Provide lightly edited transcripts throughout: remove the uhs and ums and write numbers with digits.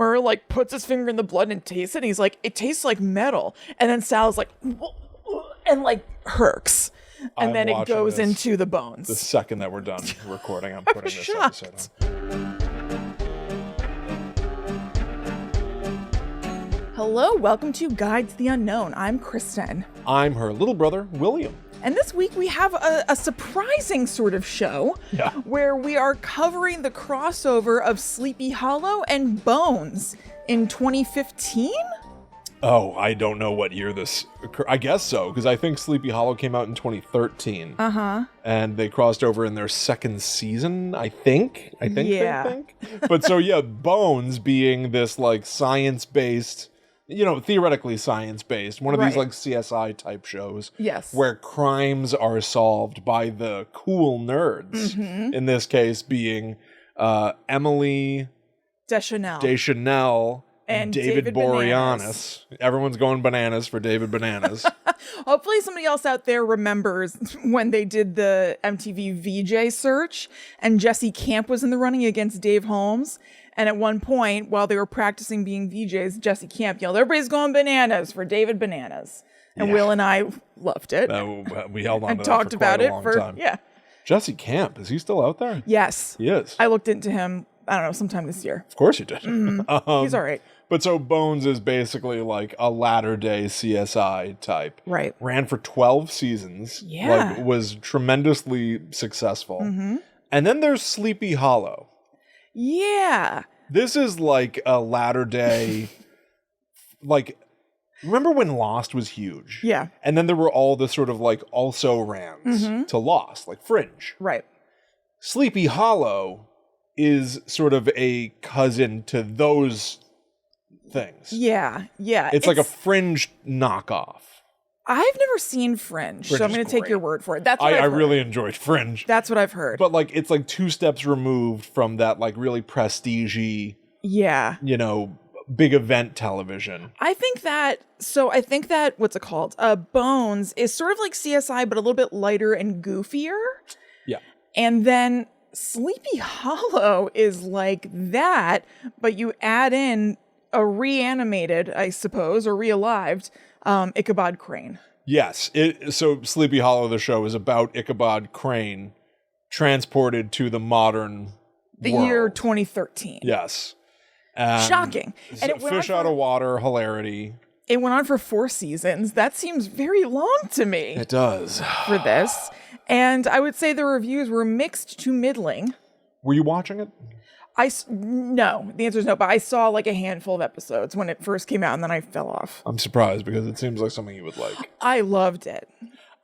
Murr like puts his finger in the blood and tastes it, and he's like, it tastes like metal. And then Sal's like, and like herks. And then it goes into the bones. The second that we're done recording, I'm putting this episode on. Hello, welcome to Guide to the Unknown. I'm Kristen. I'm her little brother, William. And this week we have a surprising sort of show where we are covering the crossover of Sleepy Hollow and Bones in 2015? Oh, I don't know what year this occurred. I guess so, because I think Sleepy Hollow came out in 2013. Uh-huh. And they crossed over in their second season, I think. Yeah. But so, yeah, Bones being this, like, science-based, theoretically science-based, one of these, like, CSI type shows. Yes. Where crimes are solved by the cool nerds. Mm-hmm. In this case being Emily Deschanel and David Boreanaz. Everyone's going bananas for David Bananas. Hopefully somebody else out there remembers when they did the MTV VJ search and Jesse Camp was in the running against Dave Holmes. And at one point, while they were practicing being VJs, Jesse Camp yelled, "Everybody's going bananas for David Bananas." And Will and I loved it. We held on to and that talked for about quite it a long for time. Yeah. Jesse Camp, is he still out there? Yes. He is. I looked into him, I don't know, sometime this year. Of course you did. Mm-hmm. He's all right. But so Bones is basically like a latter-day CSI type. Right. Ran for 12 seasons. Yeah. Like, was tremendously successful. Mm-hmm. And then there's Sleepy Hollow. Yeah. This is like a latter-day, like, remember when Lost was huge? Yeah. And then there were all the sort of like also-rans to Lost, like Fringe. Right. Sleepy Hollow is sort of a cousin to those things. Yeah. Yeah. It's like a Fringe knockoff. I've never seen Fringe, so I'm going to take your word for it. That's what I really enjoyed Fringe. That's what I've heard. But like it's like two steps removed from that like really prestige-y, big event television. I think that what's it called? Bones is sort of like CSI, but a little bit lighter and goofier. Yeah. And then Sleepy Hollow is like that, but you add in a reanimated, I suppose, or realived Ichabod Crane. Yes. So Sleepy Hollow, the show, is about Ichabod Crane transported to the modern world. Year 2013. Yes. Shocking. And it went fish out of water, hilarity. It went on for 4 seasons. That seems very long to me. It does. For this. And I would say the reviews were mixed to middling. Were you watching it? No, the answer is no, but I saw like a handful of episodes when it first came out and then I fell off. I'm surprised because it seems like something you would like. I loved it.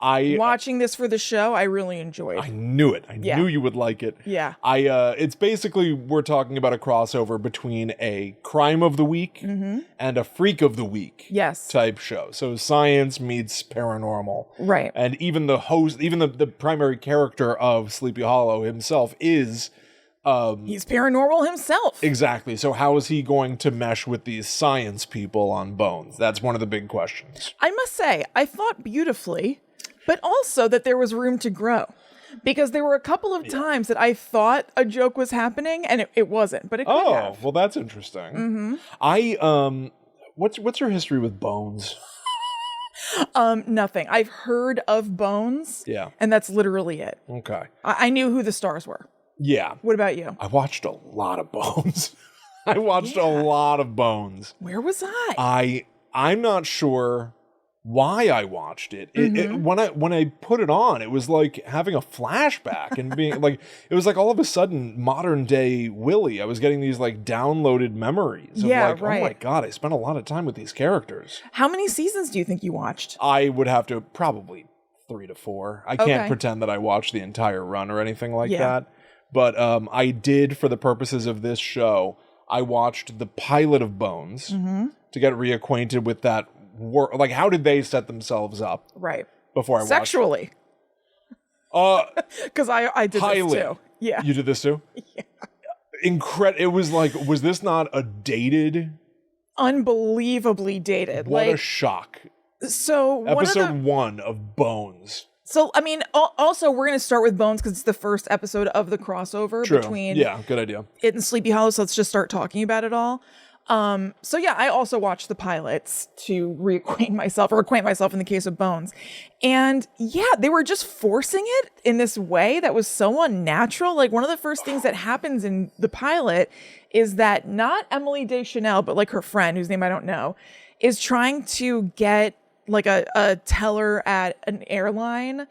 Watching this for the show, I really enjoyed. I knew it. I knew you would like it. Yeah. It's basically, we're talking about a crossover between a crime of the week and a freak of the week type show. So science meets paranormal. Right. And even the host, even the primary character of Sleepy Hollow himself is... he's paranormal himself. Exactly. So how is he going to mesh with these science people on Bones? That's one of the big questions. I must say, I thought beautifully, but also that there was room to grow. Because there were a couple of times that I thought a joke was happening and it wasn't, but it could have. Oh, well, that's interesting. Mm-hmm. What's your history with Bones? Nothing. I've heard of Bones. Yeah. And that's literally it. Okay. I knew who the stars were. Yeah. What about you? I watched a lot of Bones. I watched a lot of Bones. Where was I? I'm not sure why I watched it. When I put it on, it was like having a flashback and being like, it was like all of a sudden modern day Willie. I was getting these like downloaded memories of oh my God, I spent a lot of time with these characters. How many seasons do you think you watched? I would have to probably 3 to 4. I can't pretend that I watched the entire run or anything like that. But I did, for the purposes of this show, I watched the pilot of Bones to get reacquainted with that world. Like, how did they set themselves up? Right. Before I watched sexually. Because I did this too. Yeah. You did this too? Yeah. It was like, was this not a dated? Unbelievably dated. What a shock. So episode 1 of Bones. So, I mean, also, we're going to start with Bones because it's the first episode of the crossover between good idea. it and Sleepy Hollow, so let's just start talking about it all. So yeah, I also watched the pilots to acquaint myself in the case of Bones. And yeah, they were just forcing it in this way that was so unnatural. Like one of the first things that happens in the pilot is that not Emily Deschanel, but like her friend, whose name I don't know, is trying to get like a teller at an airline.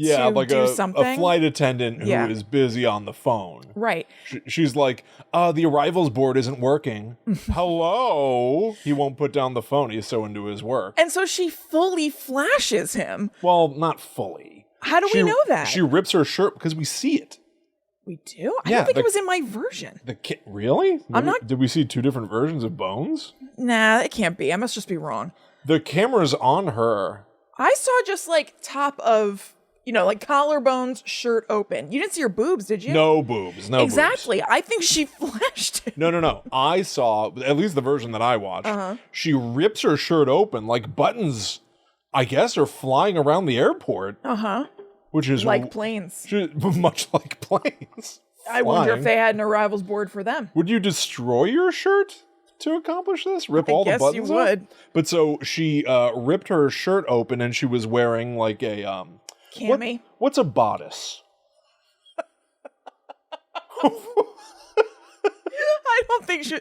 Yeah, to like do a something. flight attendant who is busy on the phone. Right. She's like, the arrivals board isn't working. Hello? He won't put down the phone. He's so into his work. And so she fully flashes him. Well, not fully. How do we know that? She rips her shirt because we see it. We do? I don't think it was in my version. Really? Did we see two different versions of Bones? Nah, it can't be. I must just be wrong. The camera's on her. I saw just like top of... like collarbones, shirt open. You didn't see her boobs, did you? No boobs. Exactly. I think she flashed it. No. I saw, at least the version that I watched, she rips her shirt open, like buttons, I guess, are flying around the airport. Which is... like planes. Much like planes. I wonder if they had an arrivals board for them. Would you destroy your shirt to accomplish this? Rip all the buttons off? I guess you would. But so she ripped her shirt open and she was wearing like a... cami. What's a bodice? I don't think she...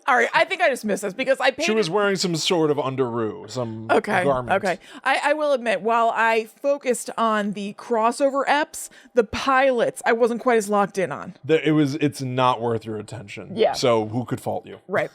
All right, I think I just missed this because I paid... She was wearing some sort of underoo, some garment. Okay. I will admit, while I focused on the crossover eps, the pilots, I wasn't quite as locked in on. It's not worth your attention. Yeah. So who could fault you? Right.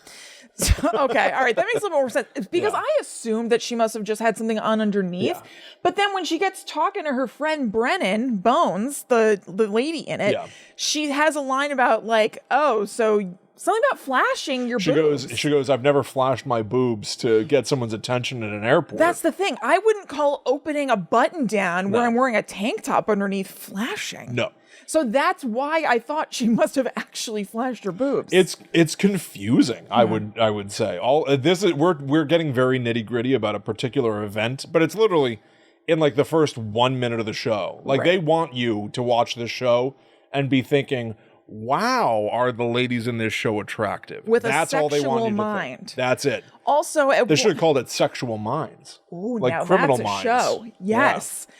Okay, all right, that makes a little more sense. It's because I assumed that she must have just had something on underneath. Yeah. But then when she gets talking to her friend Brennan, Bones, the lady in it, she has a line about like, oh, so something about flashing your boobs. She goes, I've never flashed my boobs to get someone's attention at an airport. That's the thing. I wouldn't call opening a button down where I'm wearing a tank top underneath flashing. No. So that's why I thought she must have actually flashed her boobs. It's confusing. I would say we're getting very nitty gritty about a particular event, but it's literally in like the first 1 minute of the show. Like they want you to watch this show and be thinking, "Wow, are the ladies in this show attractive?" That's all they want you to think. That's it. Also, they should have called it Sexual Minds. Ooh, like now Criminal that's a Minds. show. Yes. Yeah.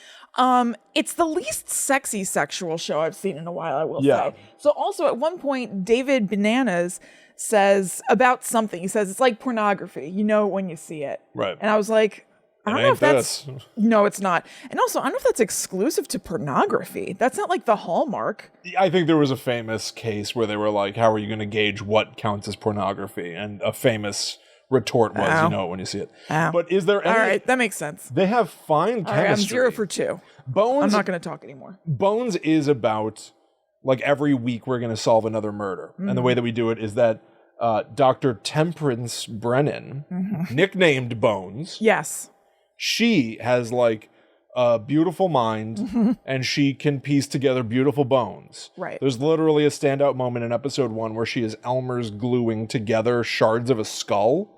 It's the least sexy sexual show I've seen in a while, I will say. So also at one point, David Bananas says about something. He says, it's like pornography. You know it when you see it. Right. And I was like, I don't know if that's... No, it's not. And also, I don't know if that's exclusive to pornography. That's not like the Hallmark. I think there was a famous case where they were like, how are you going to gauge what counts as pornography? And a famous... retort was, you know it when you see it. Ow. But is there any... All right, that makes sense. They have fine chemistry. Right, I'm 0 for 2. Bones... I'm not going to talk anymore. Bones is about, like, every week we're going to solve another murder. And the way that we do it is that Dr. Temperance Brennan, nicknamed Bones... Yes. She has, like, a beautiful mind, and she can piece together beautiful bones. Right. There's literally a standout moment in episode 1 where she is Elmer's gluing together shards of a skull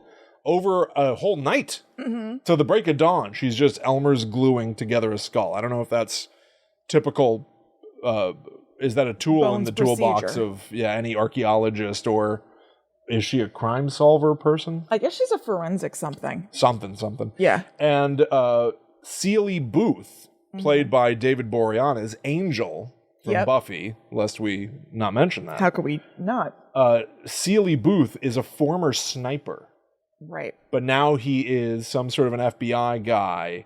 over a whole night. To the break of dawn, she's just Elmer's gluing together a skull. I don't know if that's typical. Is that a tool Bones in the toolbox of any archaeologist, or is she a crime solver person? I guess she's a forensic something. Something. Yeah. And Celie Booth, played by David Boreanaz, Angel from Buffy, lest we not mention that. How could we not? Celie Booth is a former sniper. Right. But now he is some sort of an FBI guy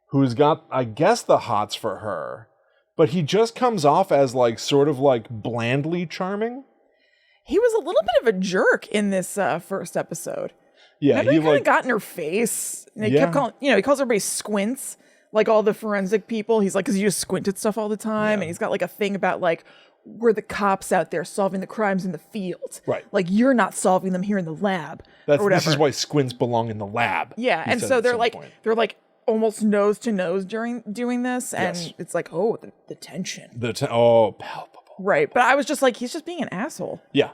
who's got, I guess, the hots for her. But he just comes off as like sort of like blandly charming. He was a little bit of a jerk in this first episode. Yeah, remember he kind of got in her face. And he kept calling, he calls everybody squints, like all the forensic people. He's like, because you just squint at stuff all the time. And he's got like a thing about like, we're the cops out there solving the crimes in the field. Right. Like you're not solving them here in the lab. Or whatever. This is why squints belong in the lab. Yeah, and so they're like almost nose to nose during doing this, and it's like, oh, the tension. Palpable. Right, but I was just like, he's just being an asshole. Yeah.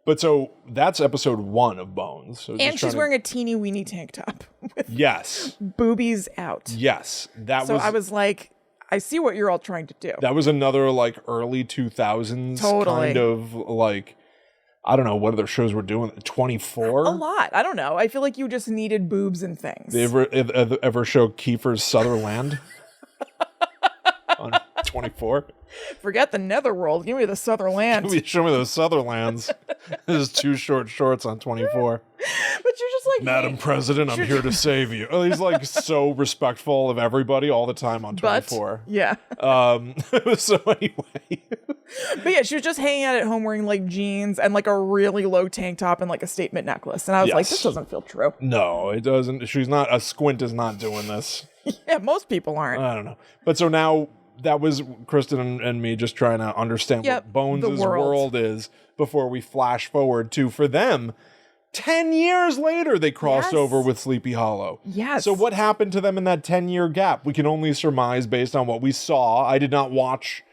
But so that's episode 1 of Bones. So and she's wearing a teeny weeny tank top. With boobies out. Yes. So I was like, I see what you're all trying to do. That was another like early 2000s kind of like, I don't know what other shows were doing. 24? A lot. I don't know. I feel like you just needed boobs and things. They ever show Kiefer's Sutherland on 24? Forget the netherworld. Give me the Sutherland. Show me those Sutherlands. There's 2 short shorts on 24. But you're just like, Madam President, I'm here to save you. Oh, he's like so respectful of everybody all the time on 24. But, yeah. So anyway. But yeah, she was just hanging out at home wearing like jeans and like a really low tank top and like a statement necklace. And I was like, this doesn't feel true. No, it doesn't. She's not, a squint is not doing this. Yeah, most people aren't. I don't know. But so now that was Kristen and me just trying to understand what Bones' world is before we flash forward to, for them, 10 years later, they crossed over with Sleepy Hollow. Yes. So what happened to them in that 10-year gap? We can only surmise based on what we saw. I did not watch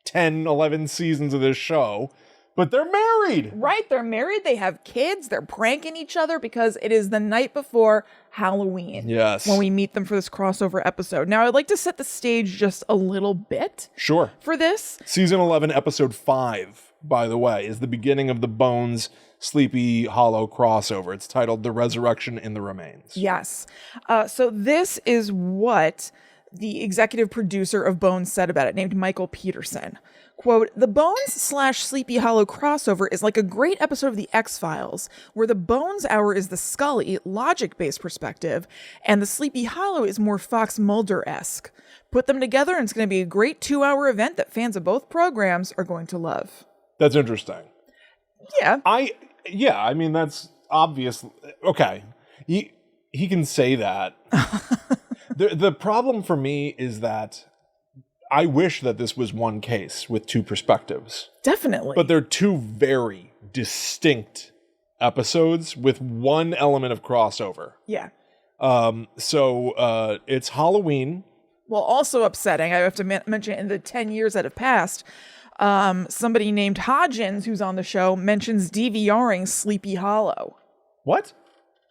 10, 11 seasons of this show, but they're married. Right, they're married. They have kids. They're pranking each other because it is the night before Halloween. Yes. When we meet them for this crossover episode. Now, I'd like to set the stage just a little bit. Sure. For this. Season 11, episode 5, by the way, is the beginning of the Bones Sleepy Hollow crossover. It's titled The Resurrection in the Remains. Yes. So this is what the executive producer of Bones said about it, named Michael Peterson. Quote, the Bones/Sleepy Hollow crossover is like a great episode of The X-Files, where the Bones hour is the Scully, logic-based perspective, and the Sleepy Hollow is more Fox Mulder-esque. Put them together and it's going to be a great 2-hour event that fans of both programs are going to love. That's interesting. Yeah. I mean, that's obvious. Okay. He can say that. The problem for me is that I wish that this was one case with 2 perspectives. Definitely. But they're 2 very distinct episodes with one element of crossover. Yeah. So it's Halloween. Well, also upsetting, I have to mention in the 10 years that have passed, somebody named Hodgins, who's on the show, mentions DVRing Sleepy Hollow. What?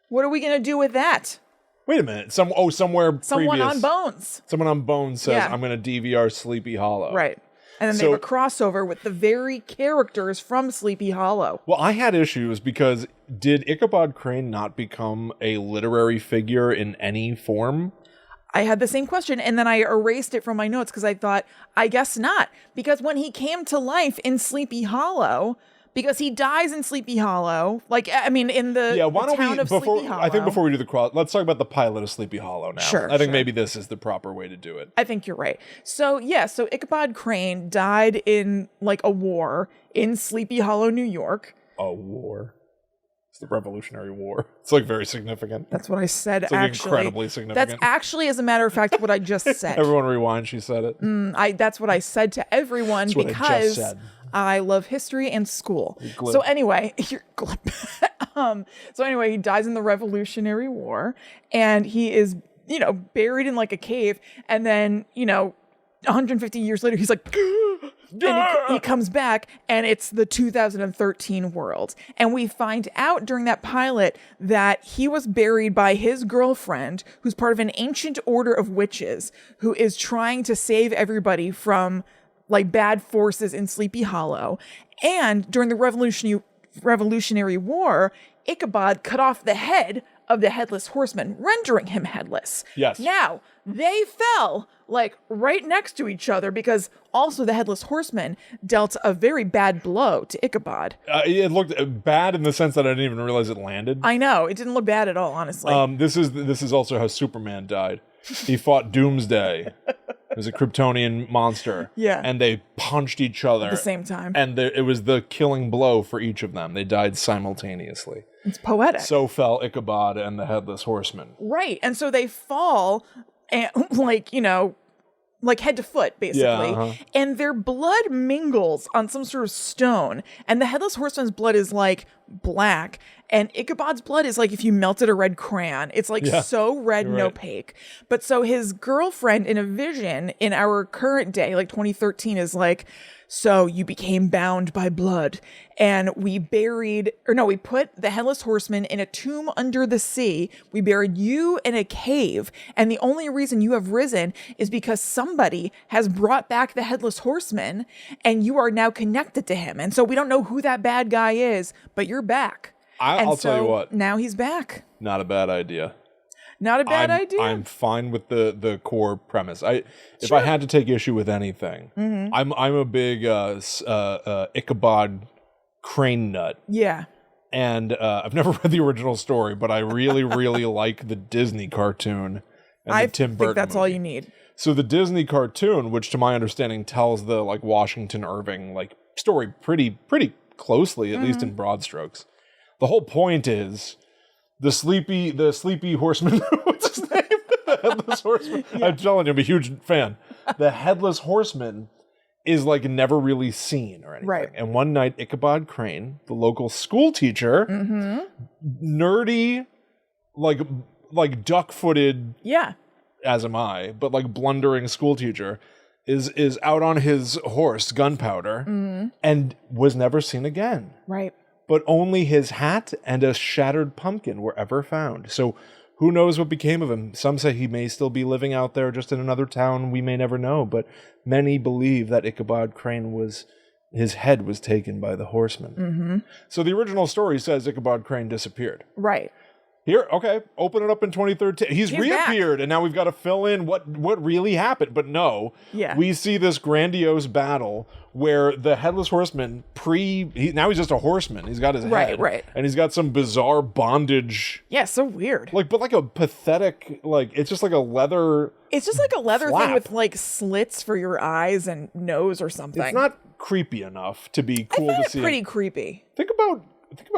What are we going to do with that? Wait a minute. Someone on Bones. Someone on Bones says, I'm going to DVR Sleepy Hollow. Right. And then they have a crossover with the very characters from Sleepy Hollow. Well, I had issues because did Ichabod Crane not become a literary figure in any form? I had the same question, and then I erased it from my notes because I thought, I guess not. Because when he came to life in Sleepy Hollow, because he dies in Sleepy Hollow, in the town of Sleepy Hollow. I think before we do the cross, let's talk about the pilot of Sleepy Hollow now. Sure. I think maybe this is the proper way to do it. I think you're right. So Ichabod Crane died in a war in Sleepy Hollow, New York. A war? It's the Revolutionary War. It's very significant. That's what I said, it's actually. Incredibly significant. That's actually, as a matter of fact, what I just said. Everyone rewind, she said it. That's what I said to everyone that's because what I just said. I love history and school. So anyway, you're glib. He dies in the Revolutionary War, and he is, buried in a cave, and then, 150 years later, he's like, and he comes back, and it's the 2013 world. And we find out during that pilot that he was buried by his girlfriend, who's part of an ancient order of witches, who is trying to save everybody from bad forces in Sleepy Hollow. And during the Revolutionary War, Ichabod cut off the head of the Headless Horseman, rendering him headless. Yes. Now, they fell right next to each other because also the Headless Horseman dealt a very bad blow to Ichabod. It looked bad in the sense that I didn't even realize it landed. I know. It didn't look bad at all, honestly. This is also how Superman died. He fought Doomsday. It was a Kryptonian monster. Yeah. And they punched each other. At the same time. And it was the killing blow for each of them. They died simultaneously. It's poetic. So fell Ichabod and the Headless Horseman. Right. And so they fall, and, head to foot, basically. Yeah, And their blood mingles on some sort of stone. And the Headless Horseman's blood is, black. And Ichabod's blood is like if you melted a red crayon. It's like so red and opaque. But so his girlfriend in a vision in our current day, like 2013, is like, so you became bound by blood. And we put the Headless Horseman in a tomb under the sea. We buried you in a cave. And the only reason you have risen is because somebody has brought back the Headless Horseman and you are now connected to him. And so we don't know who that bad guy is, but you're back. I'll tell you what. Now he's back. Not a bad idea. Not a bad idea. I'm fine with the core premise. If I had to take issue with anything, I'm a big Ichabod Crane nut. Yeah. And I've never read the original story, but I really, really like the Disney cartoon and the Tim Burton I think that's movie. all you need. So the Disney cartoon, which to my understanding tells the like Washington Irving like story pretty closely, at least in broad strokes. The whole point is the sleepy horseman. What's his name? The Headless Horseman. Yeah. I'm telling you, I'm a huge fan. The Headless Horseman is like never really seen or anything. Right. And one night, Ichabod Crane, the local school teacher, nerdy, like duck-footed. Yeah. As am I, but like blundering school teacher is out on his horse, Gunpowder, and was never seen again. Right. But only his hat and a shattered pumpkin were ever found. So who knows what became of him? Some say he may still be living out there just in another town. We may never know. But many believe that Ichabod Crane his head was taken by the horseman. So the original story says Ichabod Crane disappeared. Right. Here, okay, open it up in 2013. He's reappeared, back. And now we've got to fill in what really happened. But no, we see this grandiose battle where the Headless Horseman now he's just a horseman. He's got his head, right, and he's got some bizarre bondage. Yeah, so weird. But like a pathetic, like it's just like a leather. It's just like a leather flap. thing with like slits for your eyes and nose or something. It's not creepy enough to be cool to see. Pretty creepy. Think about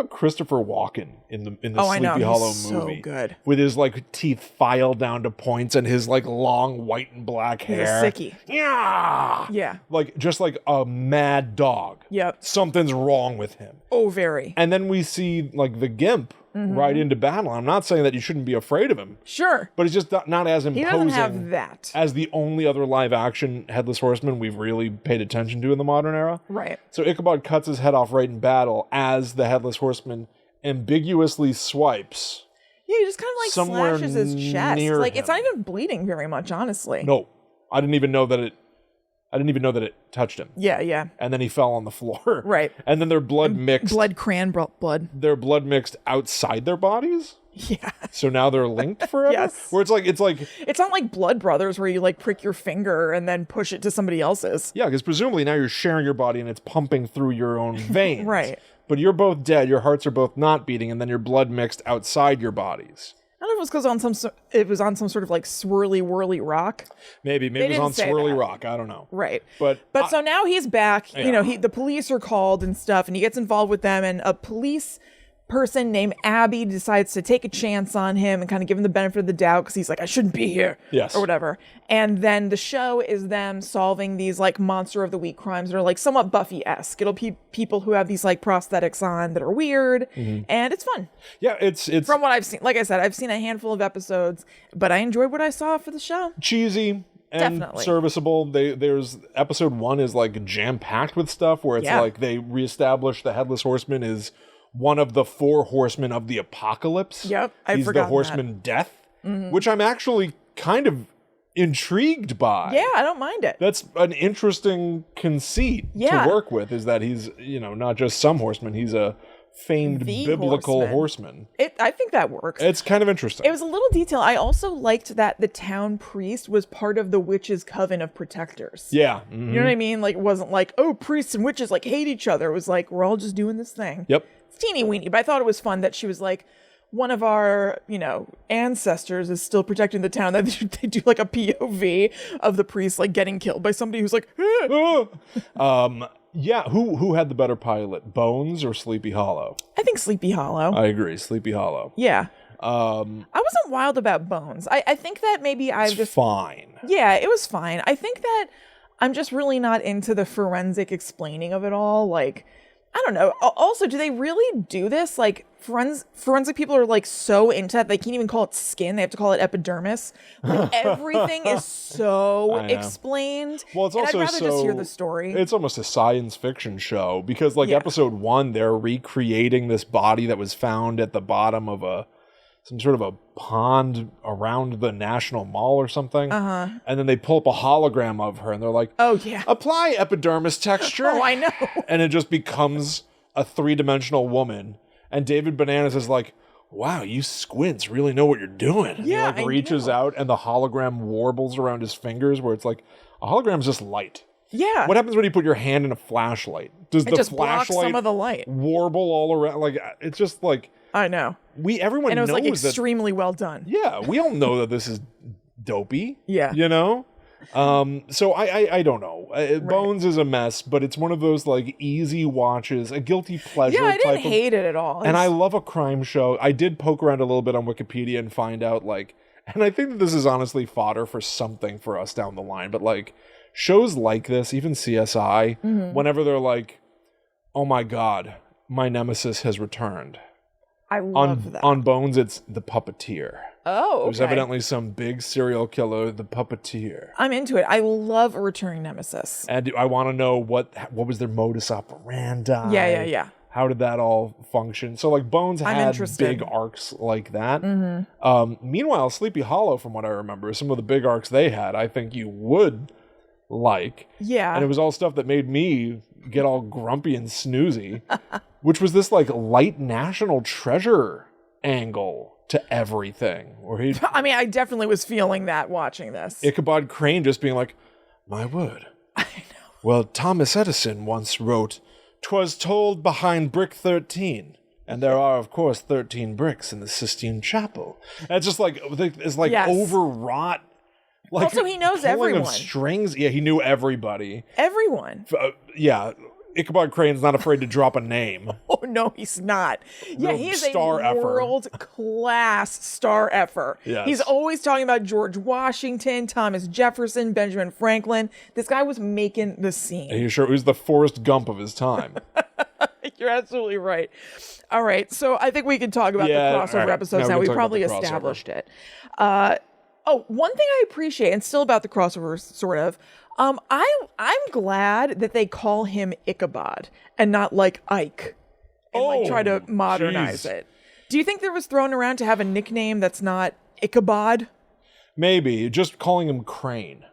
Christopher Walken in the Sleepy Hollow movie. So good. With his like teeth filed down to points and his like long white and black hair. He's a sickie. Yeah. Yeah. Like just like a mad dog. Yep. Something's wrong with him. Oh, very. And then we see like the Gimp ride into battle. I'm not saying that you shouldn't be afraid of him. Sure. But he's just not as imposing. He doesn't have that. As the only other live action Headless Horseman we've really paid attention to in the modern era. Right. So Ichabod cuts his head off right in battle as the Headless Horseman ambiguously swipes. Yeah, he just kind of like somewhere slashes his chest. near Like him. it's not even bleeding very much, honestly. No, I didn't even know that it touched him. Yeah. And then he fell on the floor. Right. And then their blood mixed. Crayon blood. Their blood mixed outside their bodies. Yeah. So now they're linked forever. Yes. Where it's not like Blood Brothers where you like prick your finger and then push it to somebody else's. Yeah, because presumably now you're sharing your body and it's pumping through your own veins. Right. But you're both dead. Your hearts are both not beating, and then your blood mixed outside your bodies. I don't know if it was on some sort of like swirly whirly rock. Maybe it was on swirly rock. I don't know. Right. But so now he's back. Yeah. You know, the police are called and stuff, and he gets involved with them, and a police person named Abby decides to take a chance on him and kind of give him the benefit of the doubt because he's like, I shouldn't be here. Yes. Or whatever. And then the show is them solving these like monster of the week crimes that are like somewhat Buffy-esque. It'll be people who have these like prosthetics on that are weird, and it's fun. Yeah, it's from what I've seen. Like I said, I've seen a handful of episodes, but I enjoyed what I saw for the show. Cheesy and Definitely. serviceable. There's episode 1 is like jam-packed with stuff where it's like they reestablish the Headless Horseman is one of the 4 horsemen of the apocalypse. Yep, He's the horseman Death, which I'm actually kind of intrigued by. Yeah, I don't mind it. That's an interesting conceit to work with, is that he's, not just some horseman, he's a famed biblical horseman. I think that works. It's kind of interesting. It was a little detail. I also liked that the town priest was part of the witches' coven of protectors. Yeah. You know what I mean? Like, it wasn't like, oh, priests and witches like hate each other. It was like, we're all just doing this thing. Yep. It's teeny weeny, but I thought it was fun that she was like, one of our, ancestors is still protecting the town. That they do like a POV of the priest like getting killed by somebody who's like, yeah, who had the better pilot, Bones or Sleepy Hollow? I think Sleepy Hollow. I agree, Sleepy Hollow. Yeah. I wasn't wild about Bones. I think that maybe I've just fine. Yeah, it was fine. I think that I'm just really not into the forensic explaining of it all. Like, I don't know. Also, do they really do this? Like, forensic people are like so into that they can't even call it skin; they have to call it epidermis. Like everything is so explained. Well, it's also I'd rather just hear the story. It's almost a science fiction show because, like, Yeah. episode 1, they're recreating this body that was found at the bottom of some sort of a pond around the National Mall or something. And then they pull up a hologram of her and they're like, oh, yeah. apply epidermis texture. Oh, I know. And it just becomes a 3-dimensional woman. And David Bananas is like, wow, you squints really know what you're doing. And Yeah, he like reaches out and the hologram warbles around his fingers where it's like, a hologram's just light. Yeah. What happens when you put your hand in a flashlight? Does It the just blocks flashlight some of the light. warble all around? Like, it's just like... I know. Everyone And it was knows like that, extremely well done. yeah, we all know that this is dopey. Yeah. You know? So I don't know. Bones is a mess, but it's one of those like easy watches, a guilty pleasure Yeah, I type didn't hate it at all. And I love a crime show. I did poke around a little bit on Wikipedia and find out like, and I think that this is honestly fodder for something for us down the line, but like shows like this, even CSI, whenever they're like, oh my God, my nemesis has returned. I love that. On Bones, it's the puppeteer. Oh, okay. There's evidently some big serial killer, the puppeteer. I'm into it. I love a returning nemesis. And I want to know what was their modus operandi. Yeah. How did that all function? So like Bones had big arcs like that. Meanwhile, Sleepy Hollow, from what I remember, some of the big arcs they had, I think you would like. Yeah. And it was all stuff that made me get all grumpy and snoozy, which was this like light national treasure angle to everything. Where he, I mean, I definitely was feeling that watching this. Ichabod Crane just being like, my word. I know. Well, Thomas Edison once wrote, "'Twas told behind brick 13. And there are, of course, 13 bricks in the Sistine Chapel." And it's just like, it's like overwrought. Like, also, he knows everyone. Of strings. Yeah, he knew everybody. Everyone. Yeah. Ichabod Crane's not afraid to drop a name. Oh, no, he's not. Yeah, he is a star-effer. world-class star effer. Yes. He's always talking about George Washington, Thomas Jefferson, Benjamin Franklin. This guy was making the scene. Are you sure? He was the Forrest Gump of his time. You're absolutely right. All right, so I think we can talk about the crossover episodes now. We probably established it. One thing I appreciate, and still about the crossovers, sort of, I'm glad that they call him Ichabod and not like Ike and like try to modernize it. Do you think there was thrown around to have a nickname that's not Ichabod? Maybe. Just calling him Crane.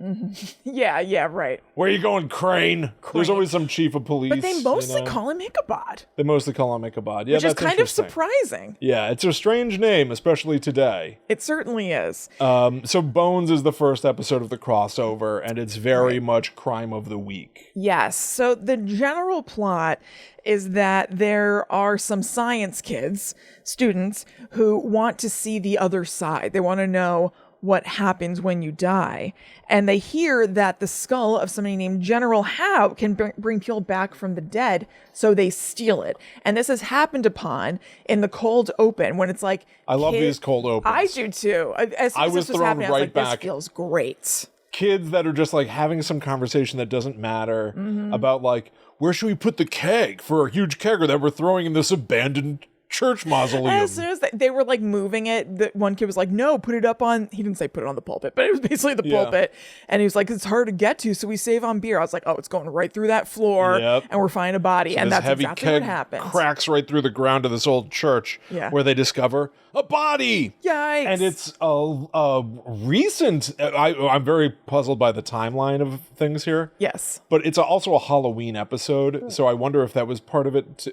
Yeah, right. Where you going, Crane? There's always some chief of police. But they mostly call him Ichabod. They mostly call him Ichabod. Yeah, which is kind of surprising. Yeah, it's a strange name, especially today. It certainly is. So Bones is the first episode of the crossover, and it's very much crime of the week. Yes. So the general plot is that there are some science kids, students, who want to see the other side. They want to know what happens when you die. And they hear that the skull of somebody named General Howe can bring people back from the dead, so they steal it. And this has happened upon in the cold open when it's like... I love these cold opens. I do too. As soon as this was happening, I was like, this feels great. Kids that are just like having some conversation that doesn't matter about like, where should we put the keg for a huge kegger that we're throwing in this abandoned church mausoleum? As soon as they were like moving it, the one kid was like, no, put it up on, he didn't say put it on the pulpit, but it was basically the pulpit. And he was like, it's hard to get to, so we save on beer. I was like, oh, it's going right through that floor and we're finding a body. So and that's exactly what happened. Cracks right through the ground of this old church where they discover a body. Yikes. And it's a recent, I'm very puzzled by the timeline of things here. Yes. But it's also a Halloween episode, so I wonder if that was part of it too.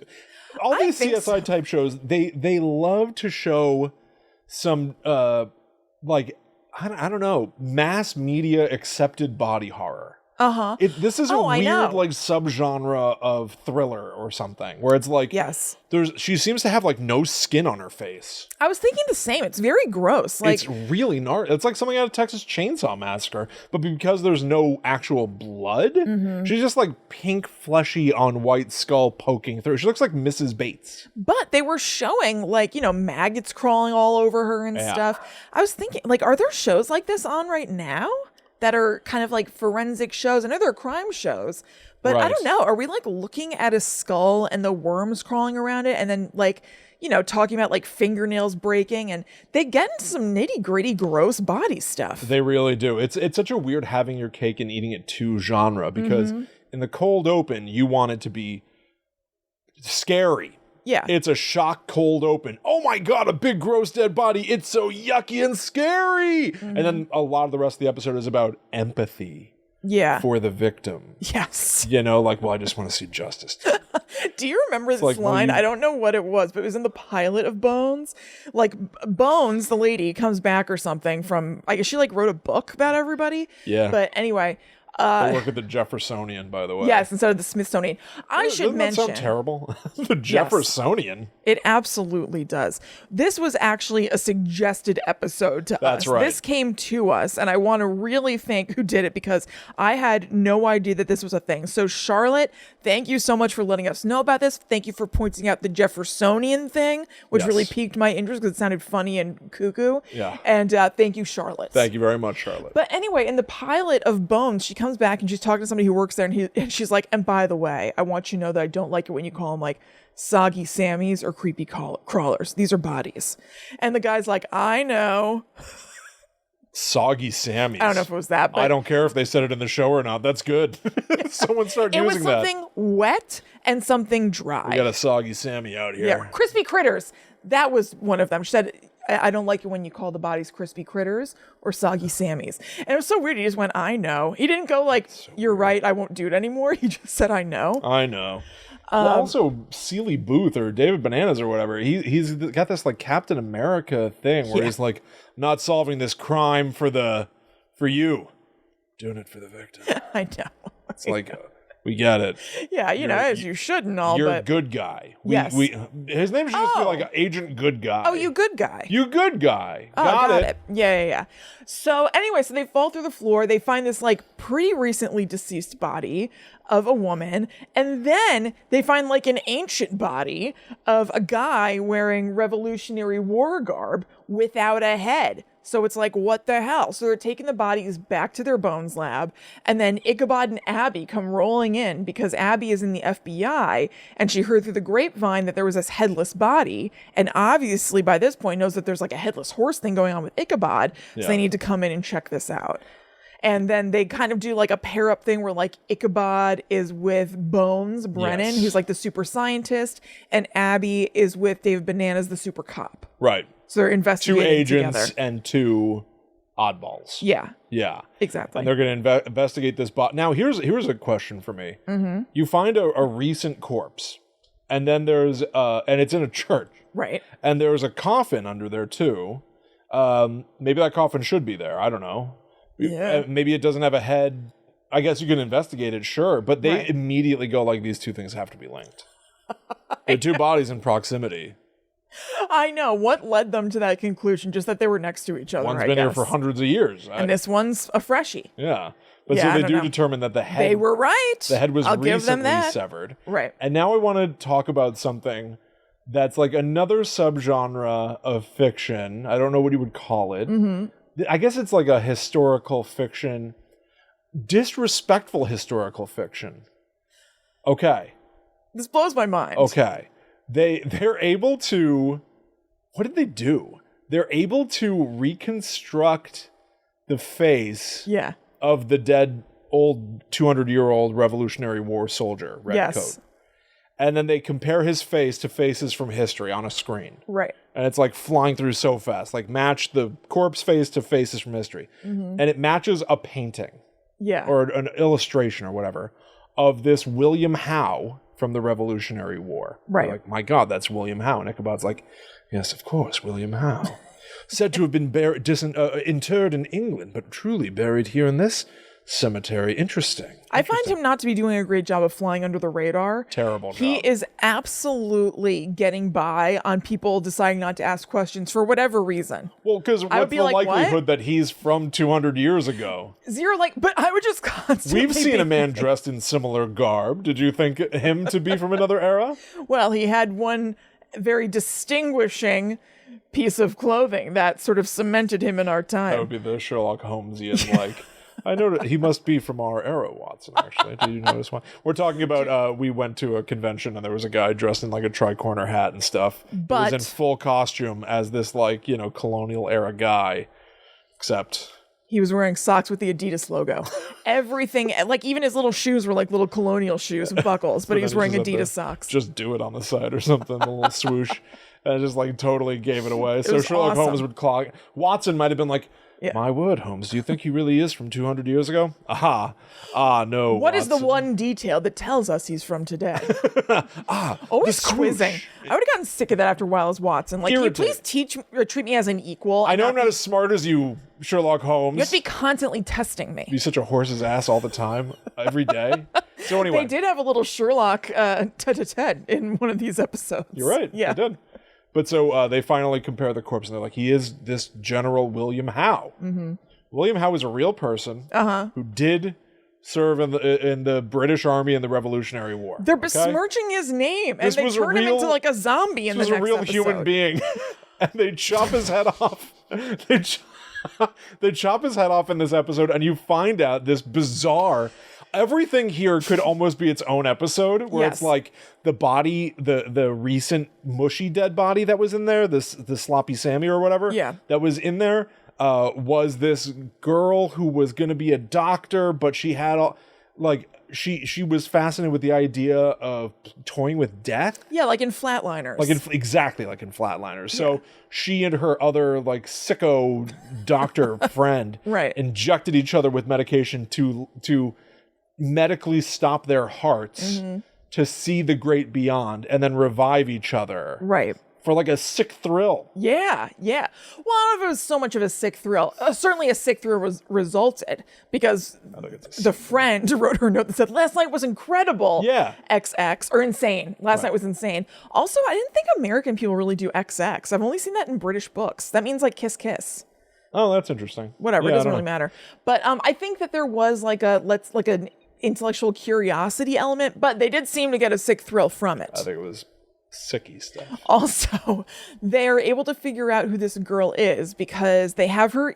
All these CSI type shows, they love to show some like I don't know, mass media accepted body horror. This is a weird like subgenre of thriller or something where it's like she seems to have like no skin on her face. I was thinking the same. It's very gross. Like it's really gnarly. It's like something out of Texas Chainsaw Massacre, but because there's no actual blood, she's just like pink fleshy on white skull poking through. She looks like Mrs. Bates. But they were showing like, maggots crawling all over her and stuff. I was thinking like, are there shows like this on right now? that are kind of like forensic shows. I know they're crime shows, but I don't know. Are we like looking at a skull and the worms crawling around it and then like, you know, talking about like fingernails breaking, and they get into some nitty gritty gross body stuff. They really do. It's such a weird having your cake and eating it too genre, because in the cold open, you want it to be scary. Yeah. It's a shock cold open. Oh my God, a big gross dead body. It's so yucky and scary. And then a lot of the rest of the episode is about empathy. Yeah. For the victim. Yes. You know, like, well, I just want to see justice. Do you remember this line? I don't know what it was, but it was in the pilot of Bones. Like, Bones, the lady, comes back or something from, I guess she like wrote a book about everybody. Yeah. But anyway. They work at the Jeffersonian, by the way. Yes, instead of the Smithsonian. I should mention. Doesn't that sound terrible? The Jeffersonian. Yes, it absolutely does. This was actually a suggested episode to us. That's right. This came to us, and I want to really thank who did it, because I had no idea that this was a thing. So Charlotte, thank you so much for letting us know about this. Thank you for pointing out the Jeffersonian thing, which really piqued my interest because it sounded funny and cuckoo. Yeah. And thank you, Charlotte. Thank you very much, Charlotte. But anyway, in the pilot of Bones, she comes back and she's talking to somebody who works there, and she's like, and by the way, I want you to know that I don't like it when you call them like soggy Sammies or creepy crawlers. These are bodies. And the guy's like, I know. Soggy Sammies. I don't know if it was that, but I don't care if they said it in the show or not. That's good. Someone start using that. It was something wet and something dry. We got a soggy Sammy out here. Yeah, crispy critters. That was one of them. She said, I don't like it when you call the bodies crispy critters or soggy Sammies. And it was so weird. He just went, I know. He didn't go like, you're right, I won't do it anymore. He just said, I know. I know. Well, also, Seeley Booth or David Bananas or whatever, he's got this like Captain America thing where he's like, not solving this crime for you. Doing it for the victim. I know. It's like... We get it. Yeah, you know, as you should and all, you're but... a good guy. Yes. His name should just be like Agent Good Guy. Oh, you good guy. You good guy. Oh, got it. Yeah. So anyway, so they fall through the floor. They find this like pretty recently deceased body of a woman. And then they find like an ancient body of a guy wearing Revolutionary War garb without a head. So it's like, what the hell? So they're taking the bodies back to their Bones lab, and then Ichabod and Abby come rolling in because Abby is in the FBI, and she heard through the grapevine that there was this headless body, and obviously by this point knows that there's like a headless horse thing going on with Ichabod, so they need to come in and check this out. And then they kind of do like a pair up thing where like Ichabod is with Bones Brennan, who's like the super scientist, and Abby is with David Bananas, the super cop. Right. So they're investigating two agents together. And two oddballs. Yeah. Exactly. And they're going to investigate this bot. Now, here's a question for me. Mm-hmm. You find a recent corpse, and then there's and it's in a church. Right. And there's a coffin under there too. Maybe that coffin should be there. I don't know. Yeah. Maybe it doesn't have a head. I guess you can investigate it, sure. But they immediately go like, these two things have to be linked. They're two bodies in proximity. I know. What led them to that conclusion? Just that they were next to each other. One's been here for hundreds of years. And this one's a freshie. Yeah. But so they do determine that the head... They were right. The head was I'll recently give them that. severed. Right. And now I want to talk about something that's like another subgenre of fiction. I don't know what you would call it. Mm-hmm. I guess it's like a historical fiction. Disrespectful historical fiction. Okay. This blows my mind. Okay. They're able to... What did they do? They're able to reconstruct the face of the dead old 200-year-old Revolutionary War soldier, redcoat. And then they compare his face to faces from history on a screen. Right. And it's like flying through so fast. Like match the corpse face to faces from history. Mm-hmm. And it matches a painting. Yeah. Or an illustration or whatever of this William Howe from the Revolutionary War. Right. Like, my God, that's William Howe. And Ichabod's like, yes, of course, William Howe. Said to have been interred in England, but truly buried here in this cemetery. Interesting. I find him not to be doing a great job of flying under the radar. Terrible job. He is absolutely getting by on people deciding not to ask questions for whatever reason. Well, because what's the likelihood that he's from 200 years ago? Zero, but I would just constantly... We've seen a man dressed in similar garb. Did you think him to be from another era? Well, he had one very distinguishing piece of clothing that sort of cemented him in our time. That would be the Sherlock Holmesian, I know he must be from our era, Watson, actually. Did you notice one? We're talking about, we went to a convention and there was a guy dressed in like a tri-corner hat and stuff. But he was in full costume as this like, colonial era guy, except... he was wearing socks with the Adidas logo. Everything, like even his little shoes were like little colonial shoes with buckles, but he was wearing Adidas socks. Just do it on the side or something, a little swoosh. And just like totally gave it away. So Sherlock Holmes would clock. Watson might have been like, my word, Holmes, do you think he really is from 200 years ago? Aha. No, What Watson. is the one detail that tells us he's from today? Always the quizzing. I would have gotten sick of that after a while as Watson. Like, can you please teach or treat me as an equal? I know I'm not as smart as you, Sherlock Holmes. You have to be constantly testing me. Be such a horse's ass all the time, every day. So anyway. They did have a little Sherlock tete-a-tete in one of these episodes. You're right. Yeah. They did. But so they finally compare the corpse, and they're like, he is this General William Howe. Mm-hmm. William Howe is a real person who did serve in the British Army in the Revolutionary War. They're besmirching his name, and they turn him into like a zombie in the next episode. This was a real human being. And they chop his head off. They chop his head off in this episode, and you find out this bizarre... Everything here could almost be its own episode, where it's like the body, the recent mushy dead body that was in there, the sloppy Sammy or whatever, that was in there, was this girl who was going to be a doctor, but she had she was fascinated with the idea of toying with death. Yeah, like in Flatliners. Exactly like in Flatliners. So she and her other like sicko doctor friend injected each other with medication to medically stop their hearts to see the great beyond and then revive each other. Right. For like a sick thrill. Yeah. Well, I don't know if it was so much of a sick thrill. Certainly a sick thrill resulted because the friend wrote her note that said, last night was incredible. Yeah. XX, or insane. Last night was insane. Also, I didn't think American people really do XX. I've only seen that in British books. That means like kiss, kiss. Oh, that's interesting. Whatever, it doesn't really matter. But I think that there was like an intellectual curiosity element, but they did seem to get a sick thrill from it. I think it was sicky stuff. Also, they're able to figure out who this girl is because they have her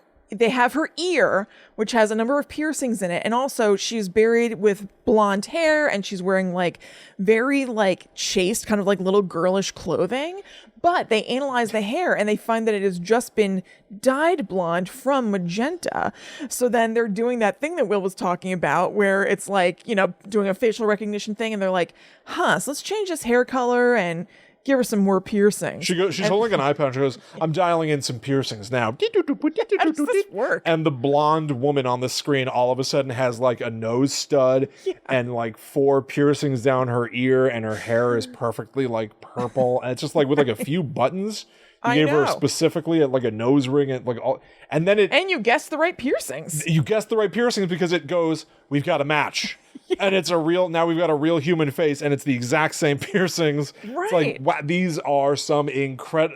ear, which has a number of piercings in it, and also she's buried with blonde hair, and she's wearing like very like chaste, kind of like little girlish clothing. But they analyze the hair and they find that it has just been dyed blonde from magenta. So then they're doing that thing that Will was talking about where it's like, doing a facial recognition thing. And they're like, so let's change this hair color and give her some more piercings. She's holding an iPad and she goes, I'm dialing in some piercings now. How does this work? And the blonde woman on the screen all of a sudden has like a nose stud and like 4 piercings down her ear, and her hair is perfectly like purple. And it's just like with like a few buttons. You gave her specifically like a nose ring and like all, and then and you guessed the right piercings. You guessed the right piercings because it goes, we've got a match. And it's now we've got a real human face, and it's the exact same piercings. Right. It's like, wow, these are some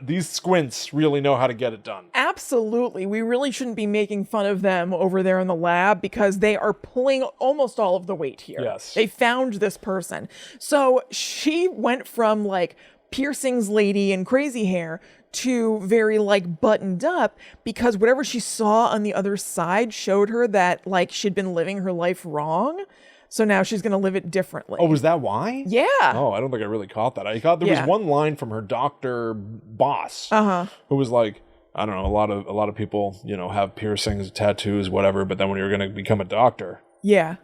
these squints really know how to get it done. Absolutely. We really shouldn't be making fun of them over there in the lab because they are pulling almost all of the weight here. Yes. They found this person. So she went from like piercings lady and crazy hair to very like buttoned up because whatever she saw on the other side showed her that like she'd been living her life wrong. So now she's going to live it differently. Oh, was that why? Yeah. Oh, I don't think I really caught that. I caught there was one line from her doctor boss who was like, I don't know, a lot of people, have piercings, tattoos, whatever, but then when you're going to become a doctor,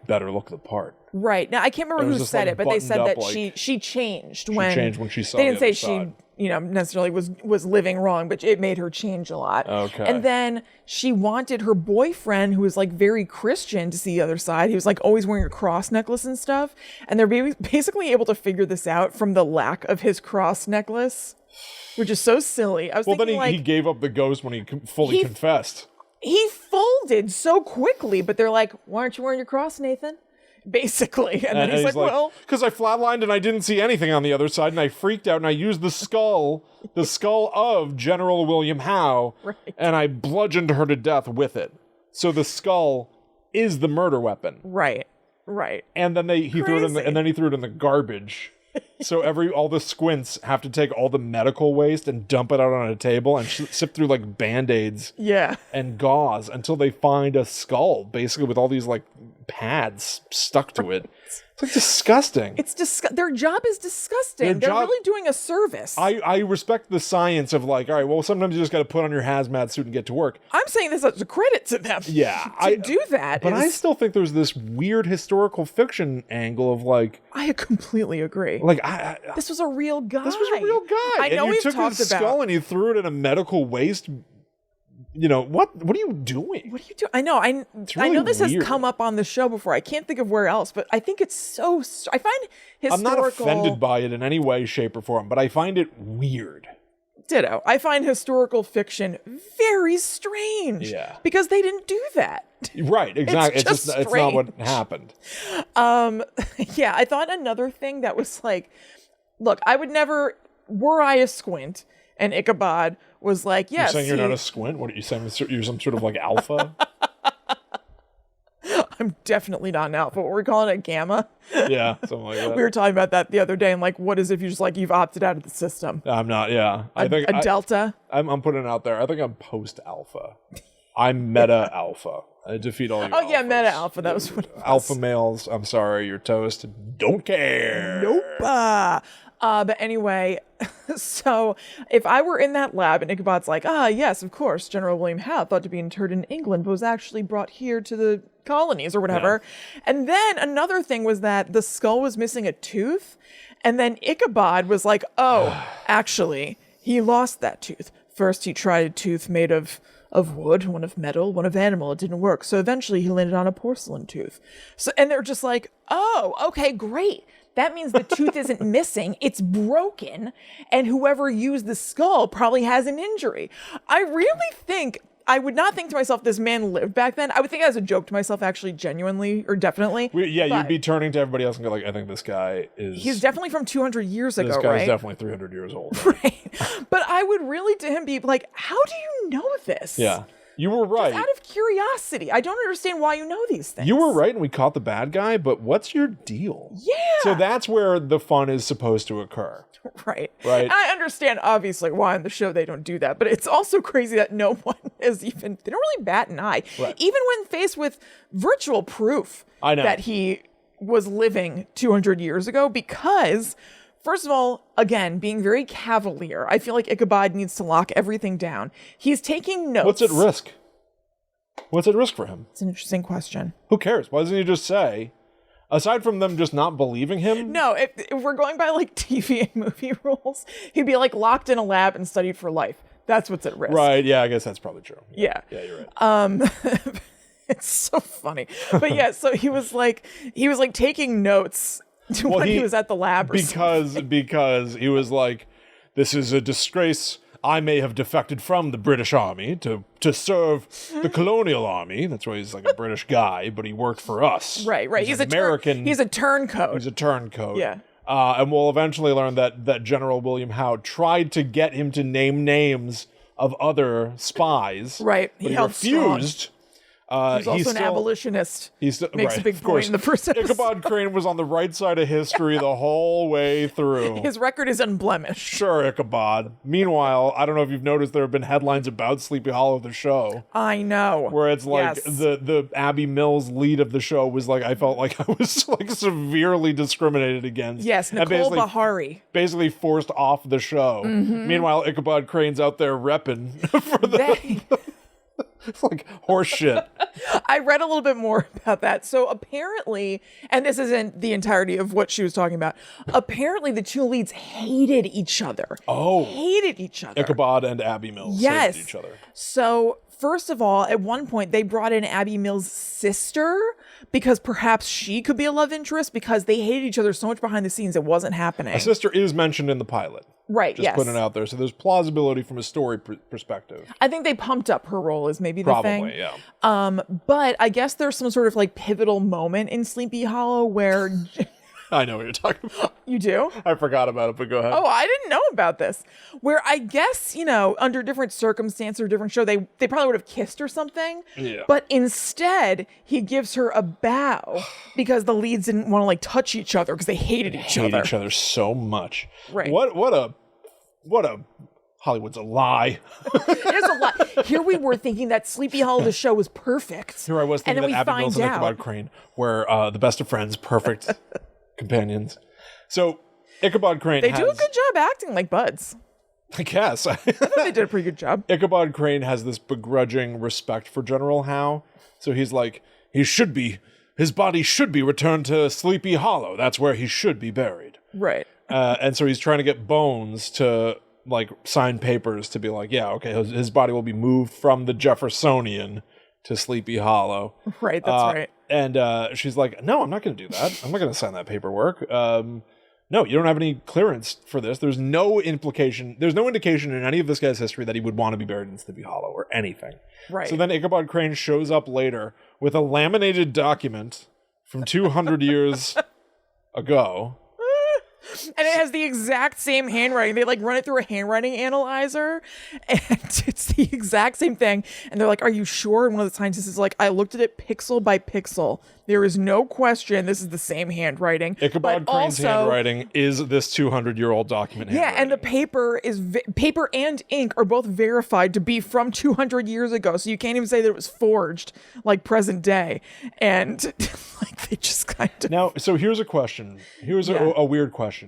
better look the part. Right. Now I can't remember who said it, but they said that she changed when she saw. They didn't say she necessarily was living wrong, but it made her change a lot. Okay. And then she wanted her boyfriend, who was like very Christian, to see the other side. He was like always wearing a cross necklace and stuff. And they're basically able to figure this out from the lack of his cross necklace, which is so silly. I was thinking, then he gave up the ghost when he fully confessed. He folded so quickly, but they're like, why aren't you wearing your cross, Nathan? Basically. And then he's like, well, because I flatlined and I didn't see anything on the other side, and I freaked out, and I used the skull of General William Howe, and I bludgeoned her to death with it. So the skull is the murder weapon. Right. And then he threw it in the garbage So all the squints have to take all the medical waste and dump it out on a table and sift through like Band-Aids and gauze until they find a skull, basically with all these like pads stuck to it. It's like disgusting. Their job is disgusting. They're really doing a service. I respect the science of like, all right, well, sometimes you just got to put on your hazmat suit and get to work. I'm saying this as a credit to them. Yeah. to do that. But I still think there's this weird historical fiction angle of like. I completely agree. Like, this was a real guy. I know we've took talked his about skull and you threw it in a medical waste. What are you doing? What are you doing? I know. I know this has come up on the show before. I can't think of where else, but I think it's so. I find historical. I'm not offended by it in any way, shape, or form, but I find it weird. Ditto. I find historical fiction very strange. Yeah. Because they didn't do that. Right. Exactly. It's not what happened. Yeah. I thought another thing that was like, look, I would never. Were I a squint and Ichabod was like, yes. You're saying you're not a squint? What are you saying? You're some sort of like alpha? I'm definitely not an alpha. What we're calling it, gamma? Yeah, something like that. We were talking about that the other day, and like, what is if you just like you've opted out of the system? I'm not. Yeah, I think a delta. I'm putting it out there. I think I'm post alpha. I'm meta alpha. I defeat all you. Oh yeah, meta alpha. That was what it was. Alpha males. I'm sorry, you're toast. Don't care. Nope. But anyway, so if I were in that lab and Ichabod's like, yes, of course, General William Howe thought to be interred in England, but was actually brought here to the colonies or whatever. Yeah. And then another thing was that the skull was missing a tooth. And then Ichabod was like, actually, he lost that tooth. First, he tried a tooth made of wood, one of metal, one of animal. It didn't work. So eventually he landed on a porcelain tooth. So, and they're just like, oh, okay, great. That means the tooth isn't missing, it's broken, and whoever used the skull probably has an injury. I really think, I would not think to myself, this man lived back then. I would think as a joke to myself, actually, genuinely, or definitely. You'd be turning to everybody else and go like, I think this guy is... He's definitely from 200 years ago, right? This guy's definitely 300 years old. Right. But I would really to him be like, how do you know this? Yeah. You were right. Just out of curiosity. I don't understand why you know these things. You were right and we caught the bad guy, but what's your deal? Yeah. So that's where the fun is supposed to occur. Right. Right. I understand, obviously, why on the show they don't do that, but it's also crazy that no one is even, they don't really bat an eye. Right. Even when faced with virtual proof that he was living 200 years ago, because... First of all, again, being very cavalier, I feel like Ichabod needs to lock everything down. He's taking notes. What's at risk? What's at risk for him? It's an interesting question. Who cares? Why doesn't he just say, aside from them just not believing him? No, if we're going by like TV and movie rules, he'd be like locked in a lab and studied for life. That's what's at risk. Right, yeah, I guess that's probably true. Yeah. Yeah, you're right. It's so funny. But yeah, so he was like taking notes when he was at the lab or something. Because he was like, this is a disgrace. I may have defected from the British Army to serve the colonial army. That's why he's like a British guy, but he worked for us. Right. He's American. He's a turncoat. He's a turncoat. Yeah. And we'll eventually learn that General William Howe tried to get him to name names of other spies. Right. He refused. Strong. He's also an abolitionist. Makes a big point in the first episode. Ichabod Crane was on the right side of history the whole way through. His record is unblemished. Sure, Ichabod. Meanwhile, I don't know if you've noticed there have been headlines about Sleepy Hollow, the show. I know. Where it's like the Abby Mills lead of the show was like, I felt like I was like severely discriminated against. Yes, Nicole Bahari. Basically forced off the show. Mm-hmm. Meanwhile, Ichabod Crane's out there repping for the... It's like horse shit. I read a little bit more about that. So apparently, and this isn't the entirety of what she was talking about, apparently the two leads hated each other. Oh. Hated each other. Ichabod and Abby Mills hated each other. So first of all, at one point, they brought in Abby Mills' sister because perhaps she could be a love interest because they hated each other so much behind the scenes it wasn't happening. A sister is mentioned in the pilot. Right, Just putting it out there. So there's plausibility from a story perspective. I think they pumped up her role is maybe the thing. Probably, yeah. But I guess there's some sort of like pivotal moment in Sleepy Hollow where I know what you're talking about. You do? I forgot about it, but go ahead. Oh, I didn't know about this. Where I guess, under different circumstances or different show, they probably would have kissed or something. Yeah. But instead, he gives her a bow because the leads didn't want to touch each other because they hated each other. Hate each other so much. Right. What a Hollywood's a lie. It is a lot. Here we were thinking that Sleepy Hollow the show was perfect. Here I was thinking that Abby Mills and Ichabod Crane were the best of friends, perfect companions. So Ichabod Crane They do a good job acting like buds. I guess. I thought they did a pretty good job. Ichabod Crane has this begrudging respect for General Howe. So he's like, his body should be returned to Sleepy Hollow. That's where he should be buried. Right. And so he's trying to get Bones to sign papers to be like, yeah, okay, his body will be moved from the Jeffersonian to Sleepy Hollow. Right, that's right. And she's like, no, I'm not going to do that. I'm not going to sign that paperwork. No, you don't have any clearance for this. There's no indication in any of this guy's history that he would want to be buried in Sleepy Hollow or anything. Right. So then Ichabod Crane shows up later with a laminated document from 200 years ago. And it has the exact same handwriting. They run it through a handwriting analyzer, and it's the exact same thing. And they're like, "Are you sure?" And one of the scientists is like, "I looked at it pixel by pixel. There is no question this is the same handwriting." Ichabod Crane's handwriting is this 200-year-old document. Yeah, and the paper paper and ink are both verified to be from 200 years ago. So you can't even say that it was forged present day. And they just kind of now. So here's a question. Here's a weird question.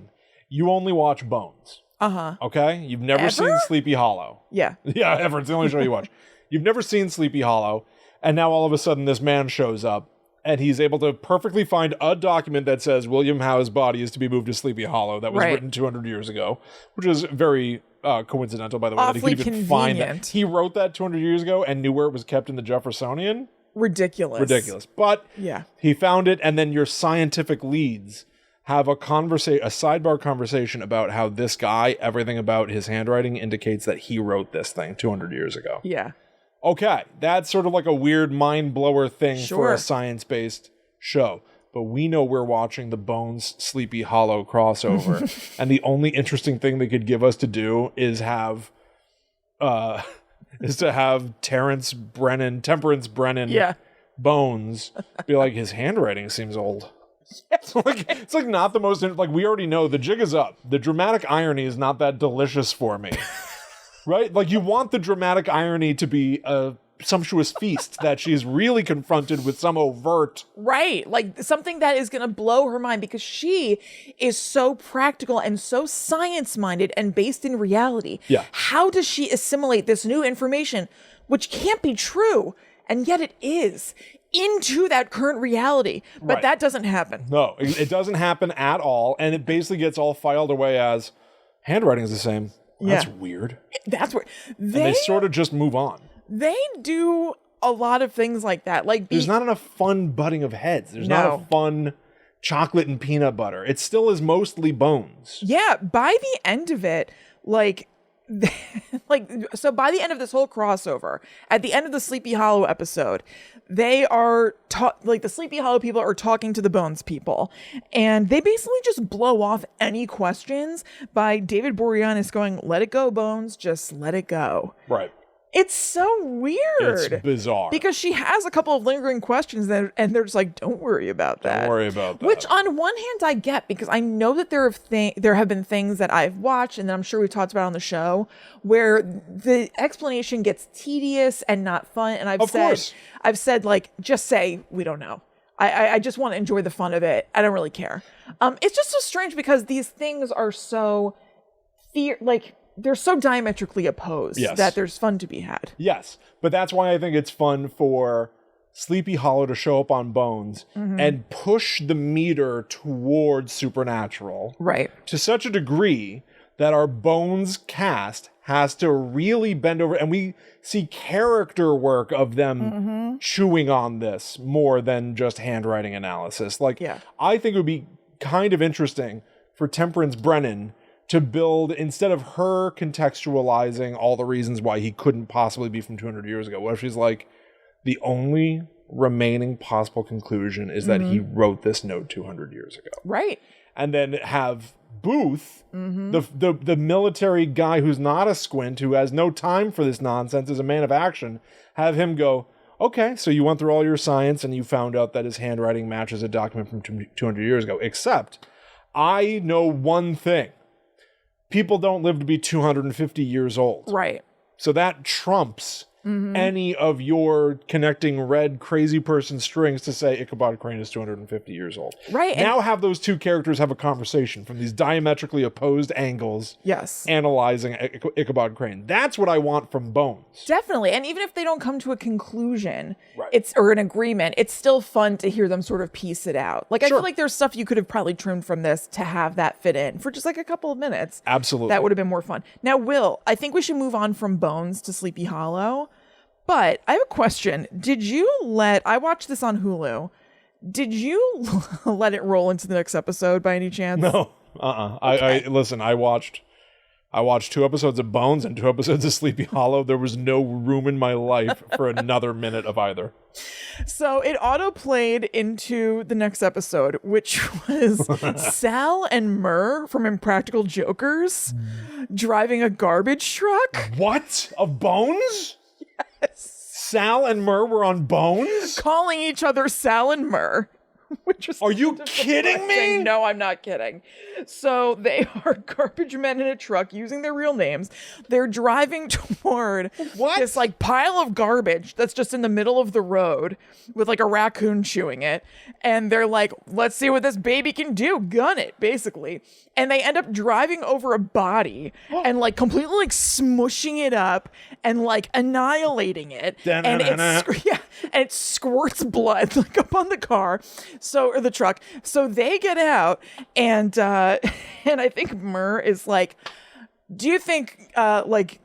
You only watch Bones. Okay? You've never seen Sleepy Hollow. Yeah. Yeah, ever. It's the only show you watch. You've never seen Sleepy Hollow, and now all of a sudden this man shows up, and he's able to perfectly find a document that says William Howe's body is to be moved to Sleepy Hollow that was written 200 years ago, which is very coincidental, by the way, Awfully that he could even find that. He wrote that 200 years ago and knew where it was kept in the Jeffersonian. Ridiculous. But yeah, he found it, and then your scientific leads have a sidebar conversation about how this guy, everything about his handwriting indicates that he wrote this thing 200 years ago. Yeah. Okay, that's sort of like a weird mind blower thing for a science-based show. But we know we're watching the Bones Sleepy Hollow crossover, and the only interesting thing they could give us to do is have Temperance Brennan, Bones be like, his handwriting seems old. It's not the most, we already know the jig is up. The dramatic irony is not that delicious for me. Right? You want the dramatic irony to be a sumptuous feast that she's really confronted with some overt. Right. Something that is going to blow her mind because she is so practical and so science-minded and based in reality. Yeah. How does she assimilate this new information, which can't be true, and yet it is, into that current reality? But that doesn't happen. No, it doesn't happen at all. And it basically gets all filed away as handwriting is the same. That's weird. That's where and they sort of just move on. They do a lot of things like that. There's not enough fun butting of heads. There's not a fun chocolate and peanut butter. It still is mostly Bones. Yeah, by the end of it, so by the end of this whole crossover, at the end of the Sleepy Hollow episode, they are the Sleepy Hollow people are talking to the Bones people, and they basically just blow off any questions by David Boreanaz going, "Let it go, Bones, just let it go." Right. It's so weird. It's bizarre. Because she has a couple of lingering questions and they're just like, don't worry about that. Don't worry about that. Which on one hand I get, because I know that there have been things that I've watched and that I'm sure we've talked about on the show where the explanation gets tedious and not fun. And I've said just say, we don't know. I just want to enjoy the fun of it. I don't really care. It's just so strange because these things are so they're so diametrically opposed that there's fun to be had. Yes, but that's why I think it's fun for Sleepy Hollow to show up on Bones and push the meter towards supernatural. Right. To such a degree that our Bones cast has to really bend over, and we see character work of them chewing on this more than just handwriting analysis. I think it would be kind of interesting for Temperance Brennan to build, instead of her contextualizing all the reasons why he couldn't possibly be from 200 years ago, what if she's like, the only remaining possible conclusion is that he wrote this note 200 years ago. Right. And then have Booth, the military guy who's not a squint, who has no time for this nonsense, is a man of action, have him go, okay, so you went through all your science and you found out that his handwriting matches a document from 200 years ago, except I know one thing. People don't live to be 250 years old. Right. So that trumps any of your connecting red crazy person strings to say Ichabod Crane is 250 years old. Right. Now have those two characters have a conversation from these diametrically opposed angles. Yes. Analyzing Ichabod Crane. That's what I want from Bones. Definitely. And even if they don't come to a conclusion, Right. or an agreement, it's still fun to hear them sort of piece it out. Like, I Sure. feel like there's stuff you could have probably trimmed from this to have that fit in for just like a couple of minutes. Absolutely. That would have been more fun. Now, Will, I think we should move on from Bones to Sleepy Hollow. But I have a question. I watched this on Hulu. Did you let it roll into the next episode by any chance? No. Okay. I watched 2 episodes of Bones and 2 episodes of Sleepy Hollow. There was no room in my life for another minute of either. So it auto-played into the next episode, which was Sal and Murr from Impractical Jokers driving a garbage truck. What? Of Bones? Yes. Sal and Murr were on Bones? Calling each other Sal and Murr. Which is Are you kidding me? No, I'm not kidding. So they are garbage men in a truck using their real names. They're driving toward this like pile of garbage that's just in the middle of the road with like a raccoon chewing it. And they're like, let's see what this baby can do. Gun it, basically. And they end up driving over a body and like completely like smushing it up and like annihilating it. And it squirts blood like up on the car. Or the truck. So they get out, and I think Murr is like, do you think like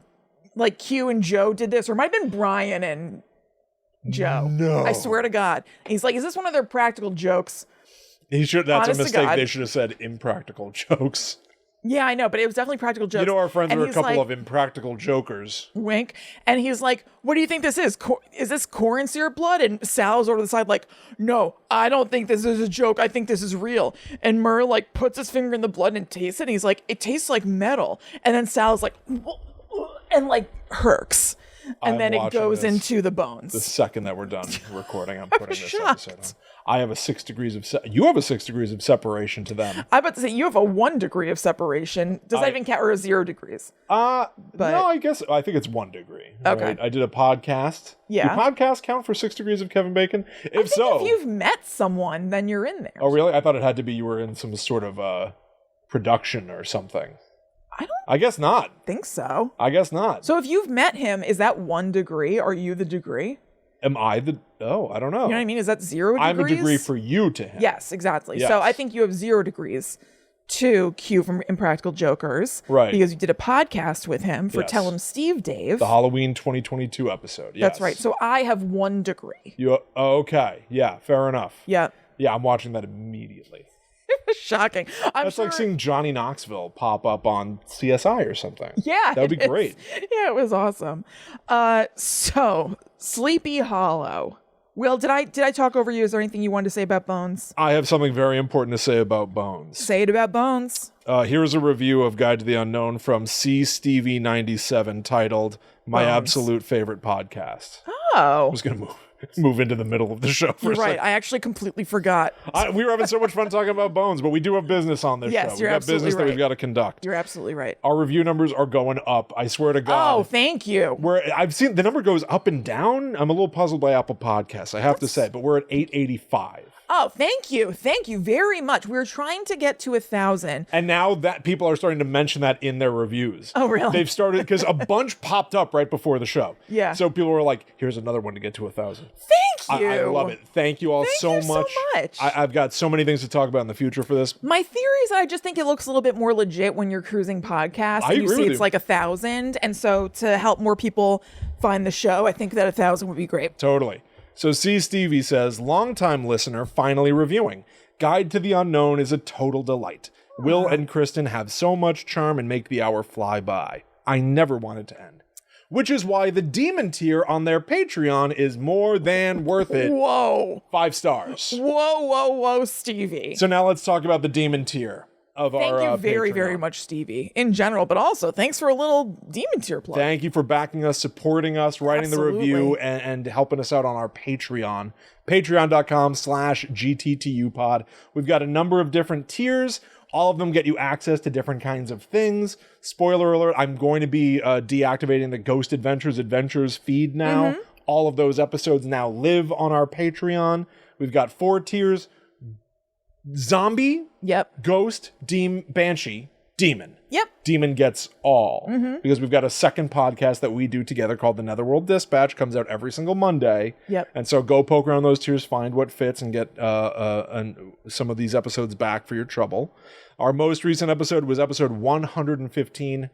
Q and Joe did this, or it might have been Brian and Joe? No, I swear to God. And he's like, is this one of their practical jokes? That's a mistake. They should have said impractical jokes. Yeah, I know, but it was definitely practical jokes. You know, our friends were a couple of impractical jokers. Wink. And he's like, what do you think this is? Is this corn syrup blood? And Sal's over to the side like, no, I don't think this is a joke. I think this is real. And Murr like puts his finger in the blood and tastes it. And he's like, it tastes like metal. And then Sal's like, and like herks. And then it goes into the bones. The second that we're done recording, I'm putting this episode on. I have a 6 degrees of you have a 6 degrees of separation to them. I'm about to say you have a 1 degree of separation. Does that even count, or a 0 degrees? No, I think it's 1 degree. Okay. Right? I did a podcast. Yeah. Do podcasts count for 6 degrees of Kevin Bacon? If you've met someone, then you're in there. Oh, really? I thought it had to be you were in some sort of production or something. I guess not. Think so. I guess not. So if you've met him, is that 1 degree? Are you the degree? Am I the... Oh, I don't know. You know what I mean? Is that 0 degrees? I'm a degree for you to him. Yes, exactly. Yes. So I think you have 0 degrees to Q from Impractical Jokers. Right. Because you did a podcast with him for Tell Him Steve Dave. The Halloween 2022 episode. Yes. That's right. So I have 1 degree. Okay. Yeah, fair enough. Yeah. Yeah, I'm watching that immediately. Shocking. That's like seeing Johnny Knoxville pop up on CSI or something. Yeah. That would be great. Yeah, it was awesome. So Sleepy Hollow. Will, did I talk over you? Is there anything you wanted to say about Bones? I have something very important to say about Bones. Say it about Bones. Here's a review of Guide to the Unknown from C. Stevie 97 titled My Bones. Absolute Favorite Podcast. Oh. I was going to move into the middle of the show for a second. Right. I actually completely forgot. We were having so much fun talking about Bones, but we do have business on this show. Yes, you're We've got absolutely business right. that we've got to conduct. You're absolutely right. Our review numbers are going up. I swear to God. Oh, thank you. I've seen the number goes up and down. I'm a little puzzled by Apple Podcasts, I have to say, but we're at 885. Oh, thank you. Thank you very much. We're trying to get to 1,000. And now that people are starting to mention that in their reviews. Oh, really? They've started, because a bunch popped up right before the show. Yeah. So people were like, here's another one to get to 1,000. Thank you. I love it. Thank you all so much. I've got so many things to talk about in the future for this. My theory is I just think it looks a little bit more legit when you're cruising podcasts. I and you agree see with it's you. like 1,000. And so to help more people find the show, I think that 1,000 would be great. Totally. So C. Stevie says, longtime listener finally reviewing. Guide to the Unknown is a total delight. Will and Kristen have so much charm and make the hour fly by. I never want it to end. which is why the demon tier on their Patreon is more than worth it. Whoa. 5 stars. Whoa, Stevie. So now let's talk about the demon tier of our Thank you very, Patreon. very much, Stevie, in general, but also thanks for a little demon tier plug. Thank you for backing us, supporting us, writing Absolutely. the review, and helping us out on our Patreon. Patreon.com/GTTUpod. We've got a number of different tiers. All of them get you access to different kinds of things. Spoiler alert, I'm going to be deactivating the Ghost Adventures feed now. Mm-hmm. All of those episodes now live on our Patreon. We've got 4 tiers. Zombie, Yep. Ghost, Banshee, Demon. Yep. Demon gets all. Mm-hmm. Because we've got a second podcast that we do together called The Netherworld Dispatch. Comes out every single Monday. Yep. And so go poke around those tiers, find what fits, and get some of these episodes back for your trouble. Our most recent episode was episode 115,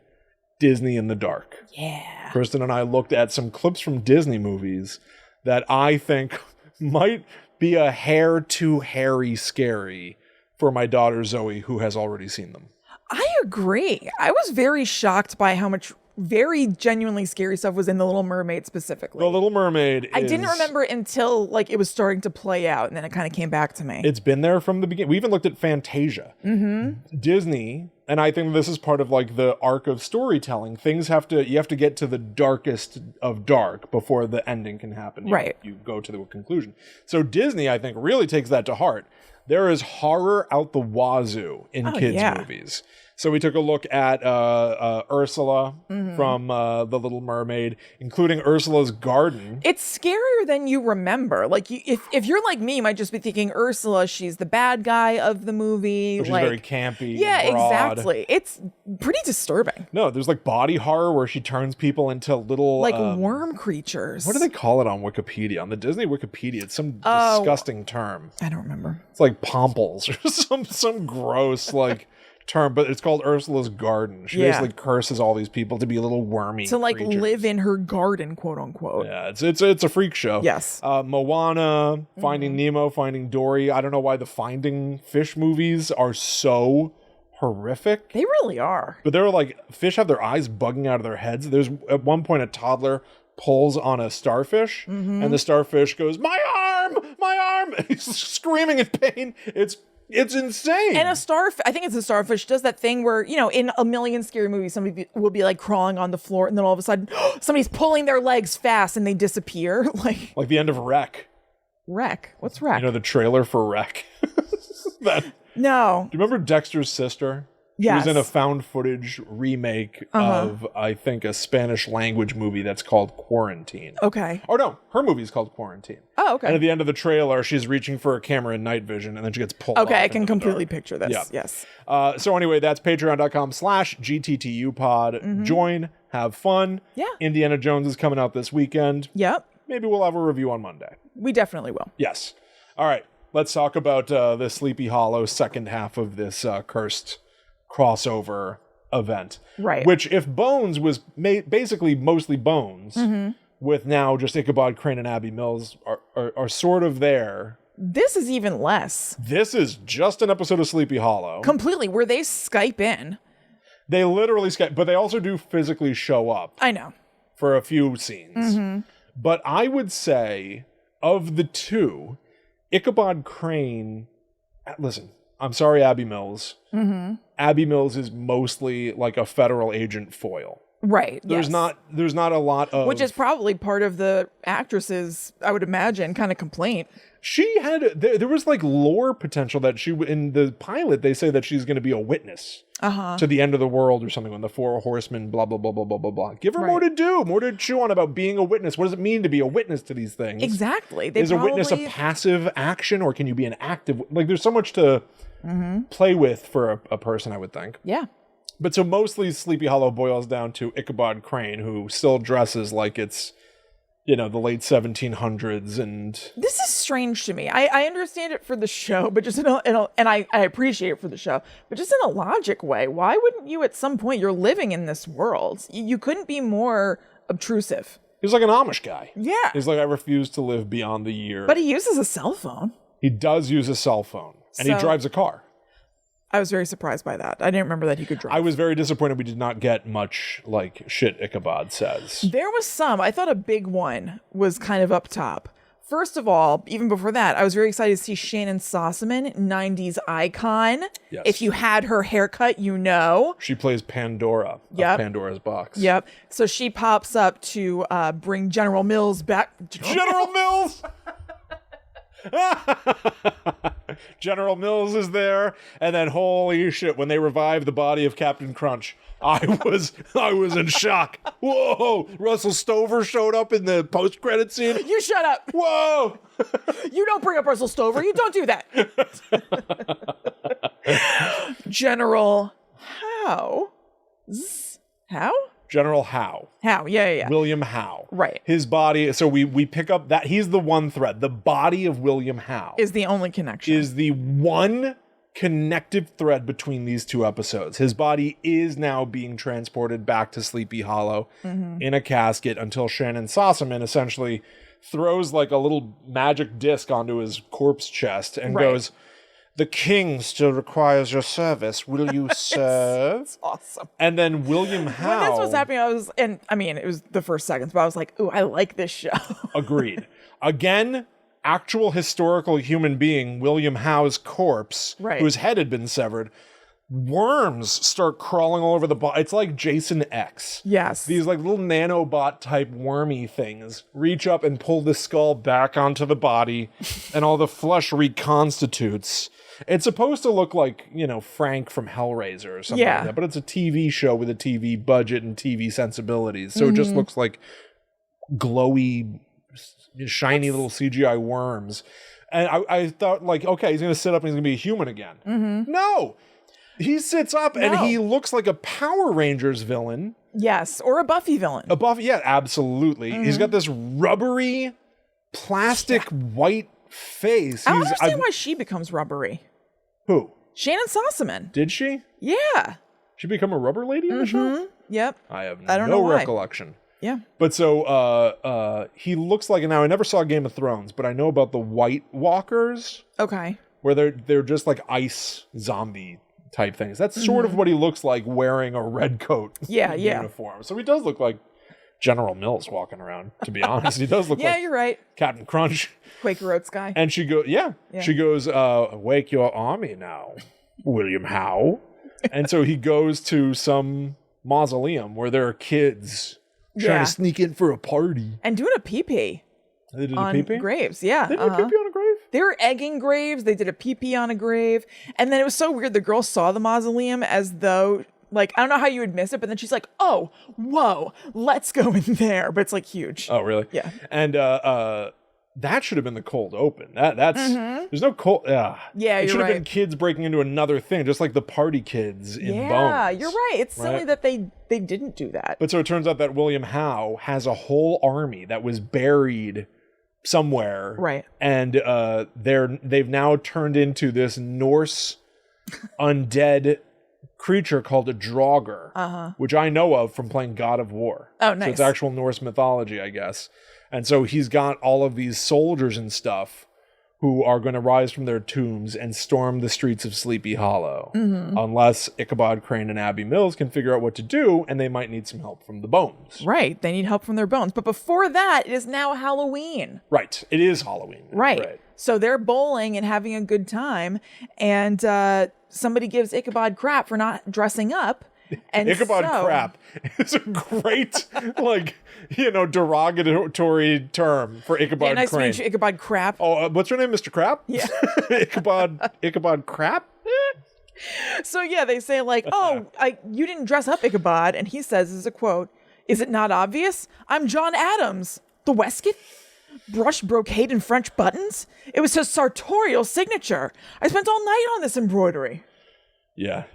Disney in the Dark. Yeah. Kristen and I looked at some clips from Disney movies that I think might be a hair too hairy scary for my daughter Zoe, who has already seen them. I agree. I was very shocked by how much very genuinely scary stuff was in The Little Mermaid specifically. The Little Mermaid I didn't remember until like it was starting to play out, and then it kind of came back to me. It's been there from the beginning. We even looked at Fantasia. Mm-hmm. Disney, and I think this is part of like the arc of storytelling. You have to get to the darkest of dark before the ending can happen. Right. You go to the conclusion. So Disney, I think, really takes that to heart. There is horror out the wazoo in kids' movies. So we took a look at Ursula from The Little Mermaid, including Ursula's garden. It's scarier than you remember. Like, if you're like me, you might just be thinking Ursula, she's the bad guy of the movie. Which is very campy. Yeah, and broad. exactly. It's pretty disturbing. No, there's like body horror where she turns people into little... Like worm creatures. What do they call it on Wikipedia? On the Disney Wikipedia, it's some disgusting term. I don't remember. It's like pomples or some gross like term, but it's called Ursula's garden. She basically curses all these people to be little wormy to like creatures. live in her garden, quote unquote. Yeah, it's a freak show. Yes. Moana, Finding Nemo, Finding Dory. I don't know why the Finding Fish movies are so horrific. They really are. But they're like, fish have their eyes bugging out of their heads. There's at one point a toddler pulls on a starfish and the starfish goes, my arm, and he's screaming in pain. It's insane. And I think it's a starfish, does that thing where, you know, in a million scary movies, somebody will be like crawling on the floor and then all of a sudden somebody's pulling their legs fast and they disappear. Like the end of Wreck. Wreck? What's Wreck? You know, the trailer for Wreck. No. Do you remember Dexter's sister? Yes. She was in a found footage remake of, I think, a Spanish language movie that's called Quarantine. Okay. Or no, her movie's called Quarantine. Oh, okay. And at the end of the trailer, she's reaching for a camera in night vision, and then she gets pulled off. Okay, I can completely picture this. Yeah. Yes. So anyway, that's patreon.com/GTTUpod. Join, have fun. Yeah. Indiana Jones is coming out this weekend. Yep. Maybe we'll have a review on Monday. We definitely will. Yes. All right. Let's talk about the Sleepy Hollow second half of this cursed crossover event. Right. Which, if Bones was basically mostly Bones, with now just Ichabod Crane and Abby Mills are sort of there. This is even less. This is just an episode of Sleepy Hollow. Completely. Where they Skype in. They literally Skype, but they also do physically show up. I know. For a few scenes. But I would say, of the two, Ichabod Crane... Listen, I'm sorry, Abby Mills. Abby Mills is mostly like a federal agent foil. Right. There's not a lot of... Which is probably part of the actress's, I would imagine, kind of complaint. She had... There was like lore potential that she... In the pilot, they say that she's going to be a witness to the end of the world or something when the four horsemen, blah, blah, blah, blah, blah, blah, blah. Give her more to do, more to chew on about being a witness. What does it mean to be a witness to these things? Exactly. Is a witness a passive action, or can you be an active... Like, there's so much to play with for a person, I would think. Yeah. But so mostly Sleepy Hollow boils down to Ichabod Crane, who still dresses like it's, you know, the late 1700s. And this is strange to me. I understand it for the show, but just and I appreciate it for the show, but just in a logic way. Why wouldn't you at some point, you're living in this world, you couldn't be more obtrusive. He's like an Amish guy. Yeah. He's like, I refuse to live beyond the year. But he uses a cell phone. He does use a cell phone, and he drives a car. I was very surprised by that. I didn't remember that he could drive. I was very disappointed we did not get much like shit Ichabod says. There was some. I thought a big one was kind of up top. First of all, even before that, I was very excited to see Shannon Sossaman, 90s icon. Yes. If you had her haircut, you know. She plays Pandora of Pandora's Box. Yep. So she pops up to bring General Mills back. General Mills! General Mills is there, and then holy shit, when they revive the body of Captain Crunch, I was in shock. Whoa! Russell Stover showed up in the post-credit scene. You shut up. Whoa! You don't bring up Russell Stover. You don't do that. General Howe. How? General Howe. Howe, yeah. William Howe. Right. His body, so we pick up that, he's the one thread. The body of William Howe. Is the only connection. Is the one connective thread between these two episodes. His body is now being transported back to Sleepy Hollow in a casket until Shannon Sossaman essentially throws like a little magic disc onto his corpse chest and goes, "The king still requires your service. Will you serve?" That's awesome. And then William Howe. When this was happening, it was the first seconds, but I was like, ooh, I like this show. Agreed. Again, actual historical human being, William Howe's corpse, whose head had been severed. Worms start crawling all over the body. It's like Jason X. Yes. These like little nanobot type wormy things reach up and pull the skull back onto the body and all the flesh reconstitutes. It's supposed to look like, Frank from Hellraiser or something like that, but it's a TV show with a TV budget and TV sensibilities. So it just looks like glowy, shiny little CGI worms. And I thought like, okay, he's going to sit up and he's going to be a human again. No! He sits up and he looks like a Power Rangers villain. Yes, or a Buffy villain. A Buffy, yeah, absolutely. He's got this rubbery, plastic white face. I don't understand why she becomes rubbery. Who? Shannon Sossaman. Did she? Yeah. She become a rubber lady in the show? Yep. I have don't know why. recollection. Yeah. But so he looks like, now I never saw Game of Thrones, but I know about the White Walkers. Okay. Where they're just like ice zombie type things. That's sort of what he looks like wearing a red coat uniform. So he does look like General Mills walking around, to be honest. He does look like you're right. Captain Crunch. Quaker Oats guy. And she goes, she goes, "Wake your army now, William Howe." And so he goes to some mausoleum where there are kids trying to sneak in for a party. And doing a pee-pee. They did on a pee-pee? graves, yeah. They did a pee-pee on a grave? They were egging graves. They did a pee-pee on a grave. And then it was so weird. The girl saw the mausoleum as though, like, I don't know how you would miss it, but then she's like, oh, whoa, let's go in there. But it's like huge. Oh, really? Yeah. And that should have been the cold open. That's there's no cold. Yeah, it should have been kids breaking into another thing, just like the party kids in Bones. Yeah, you're right. It's silly that they didn't do that. But so it turns out that William Howe has a whole army that was buried somewhere, right? And they've now turned into this Norse undead creature called a Draugr, which I know of from playing God of War. Oh, nice. So it's actual Norse mythology, I guess. And so he's got all of these soldiers and stuff who are going to rise from their tombs and storm the streets of Sleepy Hollow. Unless Ichabod Crane and Abby Mills can figure out what to do, and they might need some help from the Bones. Right. They need help from their bones. But before that, it is now Halloween. Right. It is Halloween. Right. So they're bowling and having a good time, and somebody gives Ichabod crap for not dressing up. And Ichabod crap is a great, derogatory term for Ichabod nice Crane. to meet you, Ichabod Crap. Oh, what's your name, Mr. Crap? Yeah. Ichabod Crap? So, they say, you didn't dress up, Ichabod. And he says, this is a quote, "Is it not obvious? I'm John Adams. The waistcoat? Brushed brocade and French buttons? It was his sartorial signature. I spent all night on this embroidery." Yeah.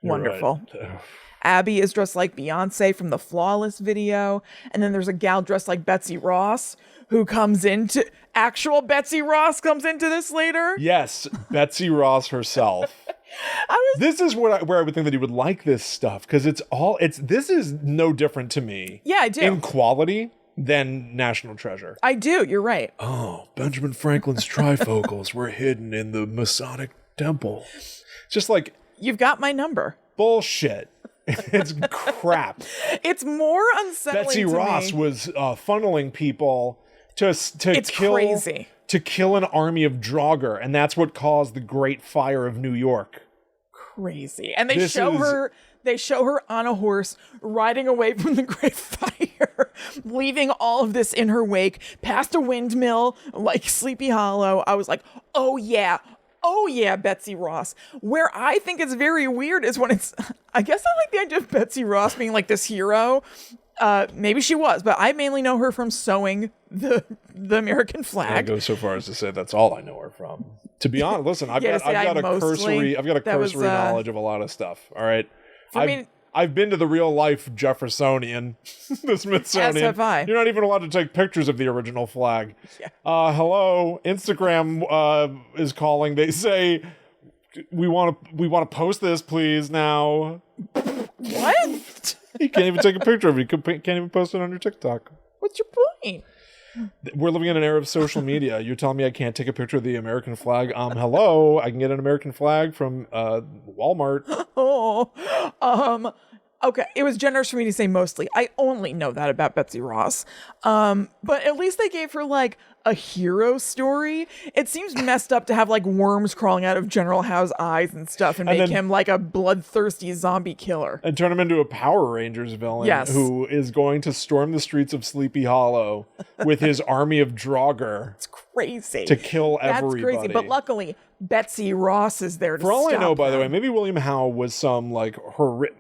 Wonderful. Right. Abby is dressed like Beyonce from the Flawless video. And then there's a gal dressed like Betsy Ross who comes into... Actual Betsy Ross comes into this later. Yes, Betsy Ross herself. This is where I would think that he would like this stuff, because this is no different to me. Yeah, I do. In quality than National Treasure. I do, you're right. Oh, Benjamin Franklin's trifocals were hidden in the Masonic temple. Just like... You've got my number. Bullshit. It's crap. It's more unsettling. Betsy Ross was funneling people to kill crazy. To kill an army of Draugr, and that's what caused the Great Fire of New York. Crazy. And they show her on a horse riding away from the Great Fire, leaving all of this in her wake, past a windmill like Sleepy Hollow. I was like, oh yeah, Betsy Ross. Where I think it's very weird is when I guess I like the idea of Betsy Ross being like this hero. Maybe she was, but I mainly know her from sewing the American flag. I go so far as to say that's all I know her from. To be honest, listen, I've got a cursory knowledge of a lot of stuff. All right, I've been to the real life Jeffersonian, the Smithsonian. As have I. You're not even allowed to take pictures of the original flag. Yeah. Hello, Instagram is calling. They say we want to post this, please now. What? You can't even take a picture of it. You can't even post it on your TikTok. What's your point? We're living in an era of social media. You're telling me I can't take a picture of the American flag? Hello, I can get an American flag from Walmart. Okay, it was generous for me to say mostly. I only know that about Betsy Ross. But at least they gave her like a hero story. It seems messed up to have like worms crawling out of General Howe's eyes and stuff and make him like a bloodthirsty zombie killer. And turn him into a Power Rangers villain who is going to storm the streets of Sleepy Hollow with his army of Draugr. It's crazy. To kill everybody. That's crazy. But luckily, Betsy Ross is there to For all stop I know, by them. the way, maybe William Howe was some like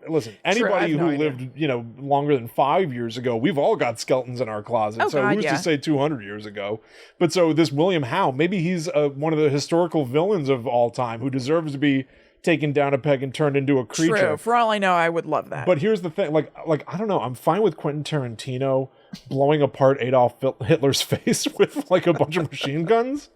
listen, anybody who lived, longer than 5 years ago, we've all got skeletons in our closet. Who's to say 200 years ago? But so this William Howe, maybe he's one of the historical villains of all time who deserves to be taken down a peg and turned into a creature. True. For all I know, I would love that. But here's the thing, like I don't know, I'm fine with Quentin Tarantino blowing apart Adolf Hitler's face with like a bunch of machine guns.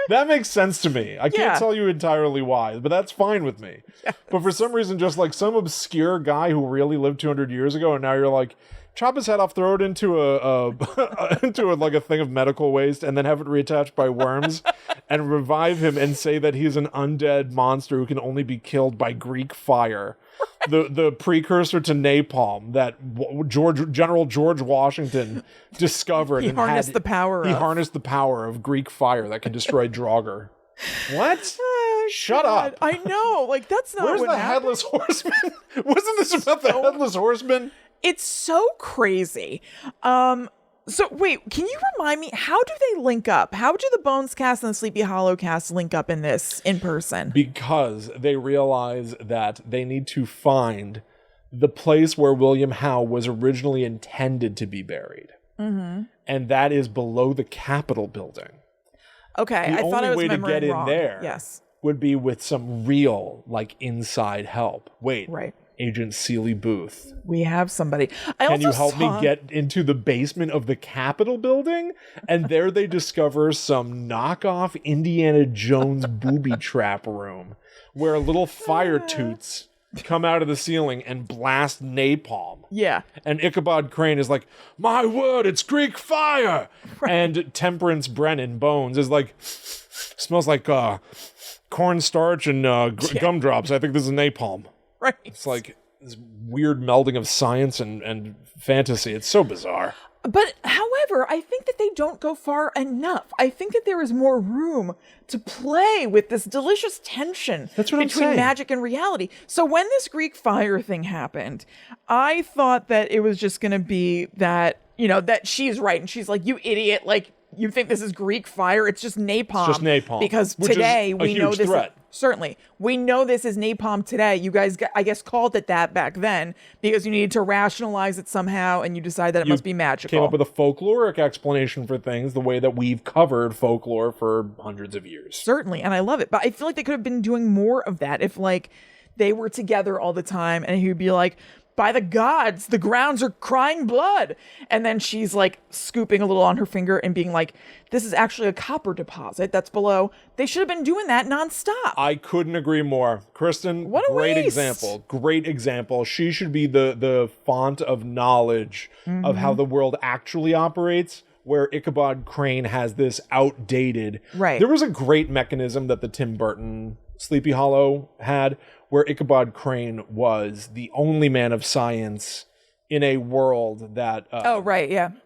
That makes sense to me. I can't tell you entirely why, but that's fine with me. Yes. But for some reason, just like some obscure guy who really lived 200 years ago, and now you're like, chop his head off, throw it into like a thing of medical waste, and then have it reattached by worms, and revive him and say that he's an undead monster who can only be killed by Greek fire. The precursor to napalm that General George Washington discovered. He harnessed the power of Greek fire that can destroy Draugr. What? Shut up. I know. Like, that's not Where's what the happened. Headless Horseman? Wasn't this about the Headless Horseman? It's so crazy. So wait, can you remind me, how do they link up? How do the Bones cast and the Sleepy Hollow cast link up in this in person? Because they realize that they need to find the place where William Howe was originally intended to be buried. Mm-hmm. And that is below the Capitol building. Okay, I thought I was remembering wrong. The only way to get in there would be with some real, like, inside help. Wait. Right. Agent Seeley Booth. We have somebody. Can you help me get into the basement of the Capitol building? And there they discover some knockoff Indiana Jones booby trap room where little fire toots come out of the ceiling and blast napalm. Yeah. And Ichabod Crane is like, my word, it's Greek fire. Right. And Temperance Brennan, Bones, is like, smells like cornstarch and gumdrops. I think this is napalm. Right. It's like this weird melding of science and fantasy. It's so bizarre. But however, I think that they don't go far enough. I think that there is more room to play with this delicious tension between magic and reality. So when this Greek fire thing happened, I thought that it was just going to be that, that she's right. And she's like, you idiot. Like, you think this is Greek fire? It's just napalm. It's just napalm. Because today we know this. Threat. Certainly. We know this is napalm today. You guys, I guess, called it that back then because you needed to rationalize it somehow and you decided that it must be magical. Came up with a folkloric explanation for things the way that we've covered folklore for hundreds of years. Certainly. And I love it. But I feel like they could have been doing more of that if, like, they were together all the time and he would be like, by the gods, the grounds are crying blood. And then she's like scooping a little on her finger and being like, this is actually a copper deposit that's below. They should have been doing that nonstop. I couldn't agree more. Kristen, what a great waste. example. Great example. She should be the font of knowledge of how the world actually operates, where Ichabod Crane has this outdated. Right. There was a great mechanism that the Tim Burton Sleepy Hollow had, where Ichabod Crane was the only man of science in a world that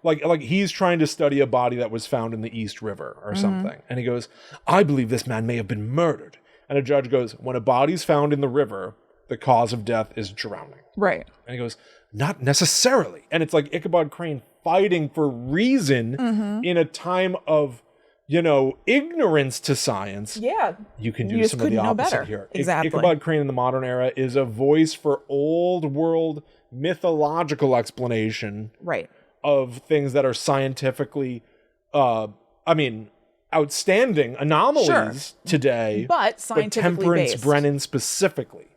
like he's trying to study a body that was found in the East River or something, and he goes, I believe this man may have been murdered. And a judge goes, when a body's found in the river, the cause of death is drowning. Right. And he goes, not necessarily. And it's like Ichabod Crane fighting for reason in a time of, ignorance to science. Yeah. You can do some of the opposite here. Exactly. Ichabod Crane in the modern era is a voice for old world mythological explanation of things that are scientifically, outstanding anomalies today. But scientifically Temperance based. Brennan specifically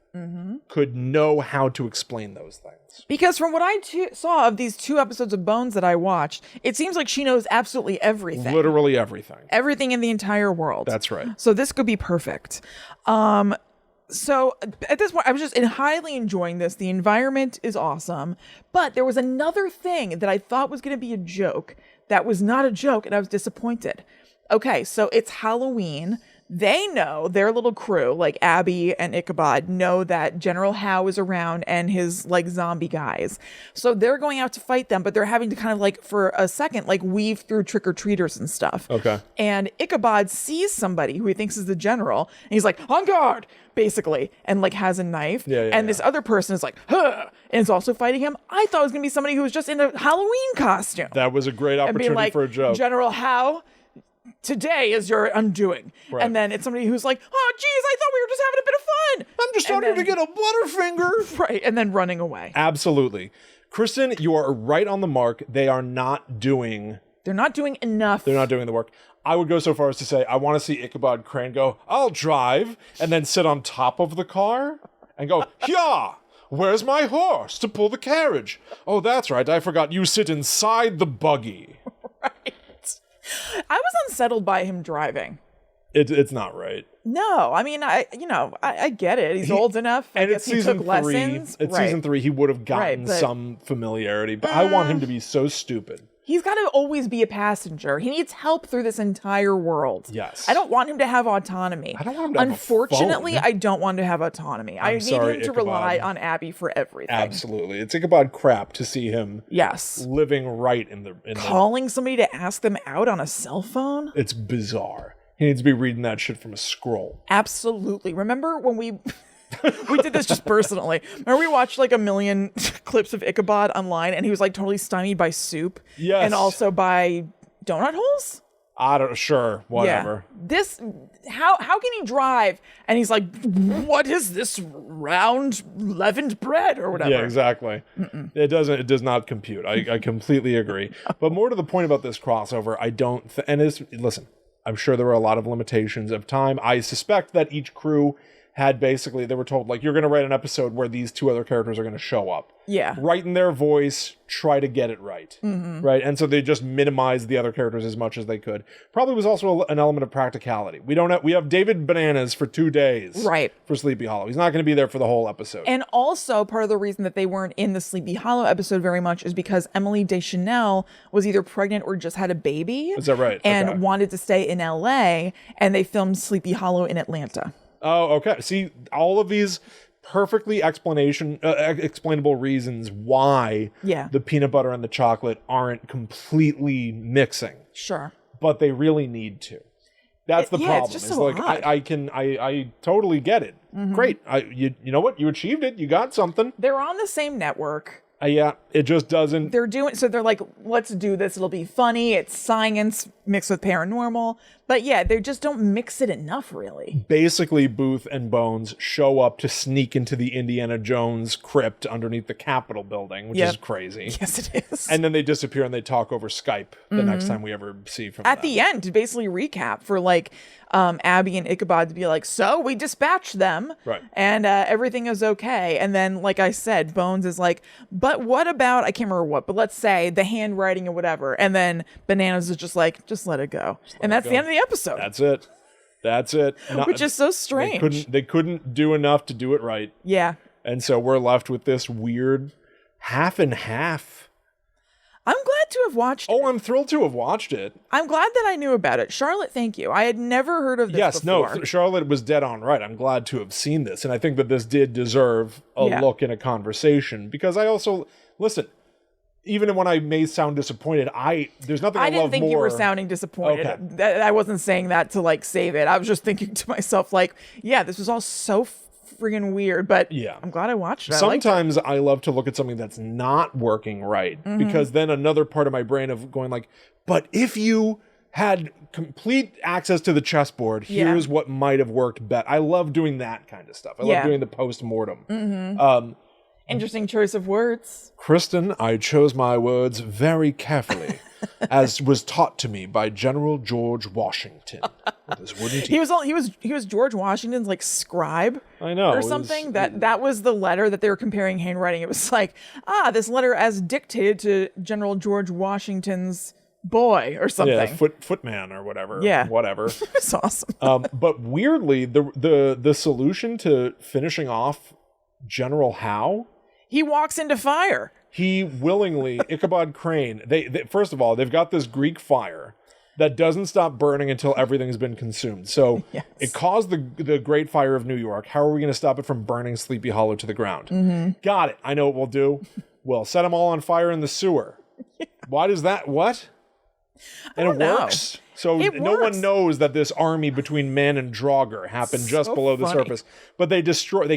could know how to explain those things. Because from what I saw of these 2 episodes of Bones that I watched, it seems like she knows absolutely everything. Literally everything. Everything in the entire world. That's right. So this could be perfect. So at this point, I was just highly enjoying this. The environment is awesome. But there was another thing that I thought was going to be a joke that was not a joke, and I was disappointed. Okay, so it's Halloween. They know, their little crew, like Abby and Ichabod, know that General Howe is around and his zombie guys. So they're going out to fight them, but they're having to kind of for a second, weave through trick-or-treaters and stuff. Okay. And Ichabod sees somebody who he thinks is the general, and he's like, on guard, basically, and has a knife. And this other person is like, huh, and is also fighting him. I thought it was going to be somebody who was just in a Halloween costume. That was a great opportunity for a joke. General Howe, today is your undoing. Right. And then it's somebody who's like, oh, geez, I thought we were just having a bit of fun. I'm just starting to get a Butterfinger. Right. And then running away. Absolutely. Kristen, you are right on the mark. They're not doing enough. They're not doing the work. I would go so far as to say, I want to see Ichabod Crane go, I'll drive, and then sit on top of the car and go, yeah, where's my horse to pull the carriage? Oh, that's right. I forgot you sit inside the buggy. Right. I was unsettled by him driving. It's not right. No, I mean, I get it. He's old enough. I guess he took lessons. It's season 3. He would have gotten some familiarity, but I want him to be so stupid. He's got to always be a passenger. He needs help through this entire world. Yes. I don't want him to have autonomy. I don't want him to have Unfortunately, I don't want him to have autonomy. I need him to rely on Abby for everything. Absolutely. It's Ichabod crap to see him living right in the... Calling somebody to ask them out on a cell phone? It's bizarre. He needs to be reading that shit from a scroll. Absolutely. Remember when we... we did this just personally. Remember we watched a million clips of Ichabod online and he was totally stymied by soup? Yes. And also by donut holes? Sure, whatever. Yeah. How can he drive? And he's like, what is this round leavened bread or whatever? Yeah, exactly. It does not compute. I completely agree. But more to the point about this crossover, listen, I'm sure there were a lot of limitations of time. I suspect that each crew had they were told, you're going to write an episode where these 2 other characters are going to show up. Yeah. Write in their voice, try to get it right. Right? And so they just minimized the other characters as much as they could. Probably was also an element of practicality. We have David Bananas for 2 days. Right. For Sleepy Hollow. He's not going to be there for the whole episode. And also, part of the reason that they weren't in the Sleepy Hollow episode very much is because Emily Deschanel was either pregnant or just had a baby. Is that right? And wanted to stay in LA, and they filmed Sleepy Hollow in Atlanta. Oh, okay. See, all of these perfectly explainable reasons why the peanut butter and the chocolate aren't completely mixing. Sure. But they really need to. That's the problem. It's just so odd. I totally get it. Great. You know what? You achieved it. You got something. They're on the same network. Yeah, it just doesn't. They're like, let's do this. It'll be funny. It's science mixed with paranormal. But yeah, they just don't mix it enough, really. Basically, Booth and Bones show up to sneak into the Indiana Jones crypt underneath the Capitol building, which is crazy. Yes, it is. And then they disappear and they talk over Skype the next time we ever see from them. At the end, to basically recap for Abby and Ichabod to be like, so we dispatched them. Right. And everything is okay. And then, like I said, Bones is like, but what about, I can't remember what, but let's say the handwriting or whatever. And then Bananas is just like, just let it go. And that's the end of the episode. That's it. Which is so strange. They couldn't do enough to do it right. Yeah. And so we're left with this weird half and half. I'm glad to have watched it. Oh, I'm thrilled to have watched it. I'm glad that I knew about it. Charlotte, thank you. I had never heard of this before. No, Charlotte was dead on right. I'm glad to have seen this. And I think that this did deserve a look in a conversation. Because I also, listen, even when I may sound disappointed, there's nothing I love more. I didn't think you were sounding disappointed. Okay. I wasn't saying that to like save it. I was just thinking to myself like, yeah, this was all so friggin' weird, but I'm glad I watched it. Sometimes I love to look at something that's not working right, because then another part of my brain of going like, but if you had complete access to the chessboard, here's what might have worked better. I love doing that kind of stuff. I love doing the post-mortem. Interesting choice of words. Kristen, I chose my words very carefully, as was taught to me by General George Washington with his wooden teeth. He was George Washington's like scribe. I know, or something. That was the letter that they were comparing handwriting. It was like, this letter as dictated to General George Washington's boy or something. Yeah, footman or whatever. Yeah, whatever. It's awesome. But weirdly, the solution to finishing off General Howe. He walks into fire. He willingly, Ichabod Crane, they first of all, they've got this Greek fire that doesn't stop burning until everything's been consumed. So it caused the Great Fire of New York. How are we going to stop it from burning Sleepy Hollow to the ground? Got it. I know what we'll do. We'll set them all on fire in the sewer. Why does that? What? And it works. So no one knows that this army between Man and Draugr happened just below the surface. But they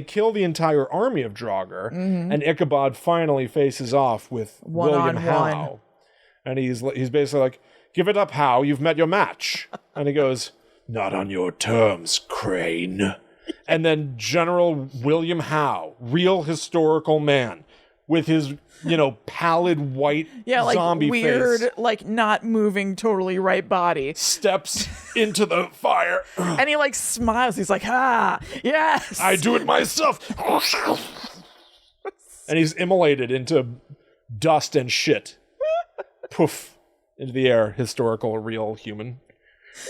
kill the entire army of Draugr, and Ichabod finally faces off with William Howe. And he's basically like, give it up, Howe, you've met your match. And he goes, not on your terms, Crane. And then General William Howe, real historical man, with his pallid white zombie weird, face. like not moving totally right body. Steps into the fire. And he like smiles. He's like, yes. I do it myself. And he's immolated into dust and shit. Poof. Into the air. Historical, real human.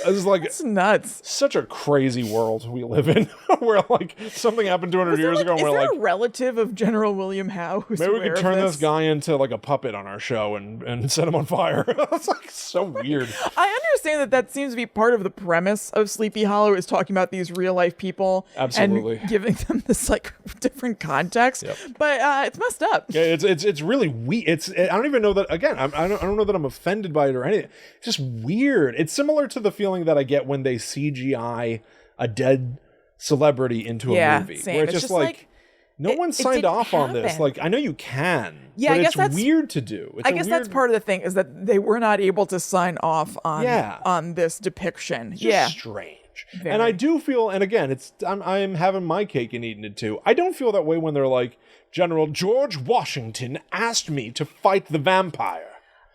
It's nuts. Such a crazy world we live in, where like something happened 200 years ago. And is there a relative of General William Howe who's maybe we could turn this guy into like a puppet on our show and set him on fire? It's like so weird. I understand that seems to be part of the premise of Sleepy Hollow, is talking about these real life people, absolutely, and giving them this like different context. But it's messed up. Yeah, it's really weird. I don't even know that. Again, I don't know that I'm offended by it or anything. It's just weird. It's similar to the feeling that I get when they CGI a dead celebrity into a movie. Same. Where it's just like no one signed off on this. Like, I know you can, but I guess it's weird to do. I guess that's part of the thing, is that they were not able to sign off on this depiction. It's just strange. Very. And I do feel, and again, I'm having my cake and eating it too. I don't feel that way when they're like, General George Washington asked me to fight the vampire.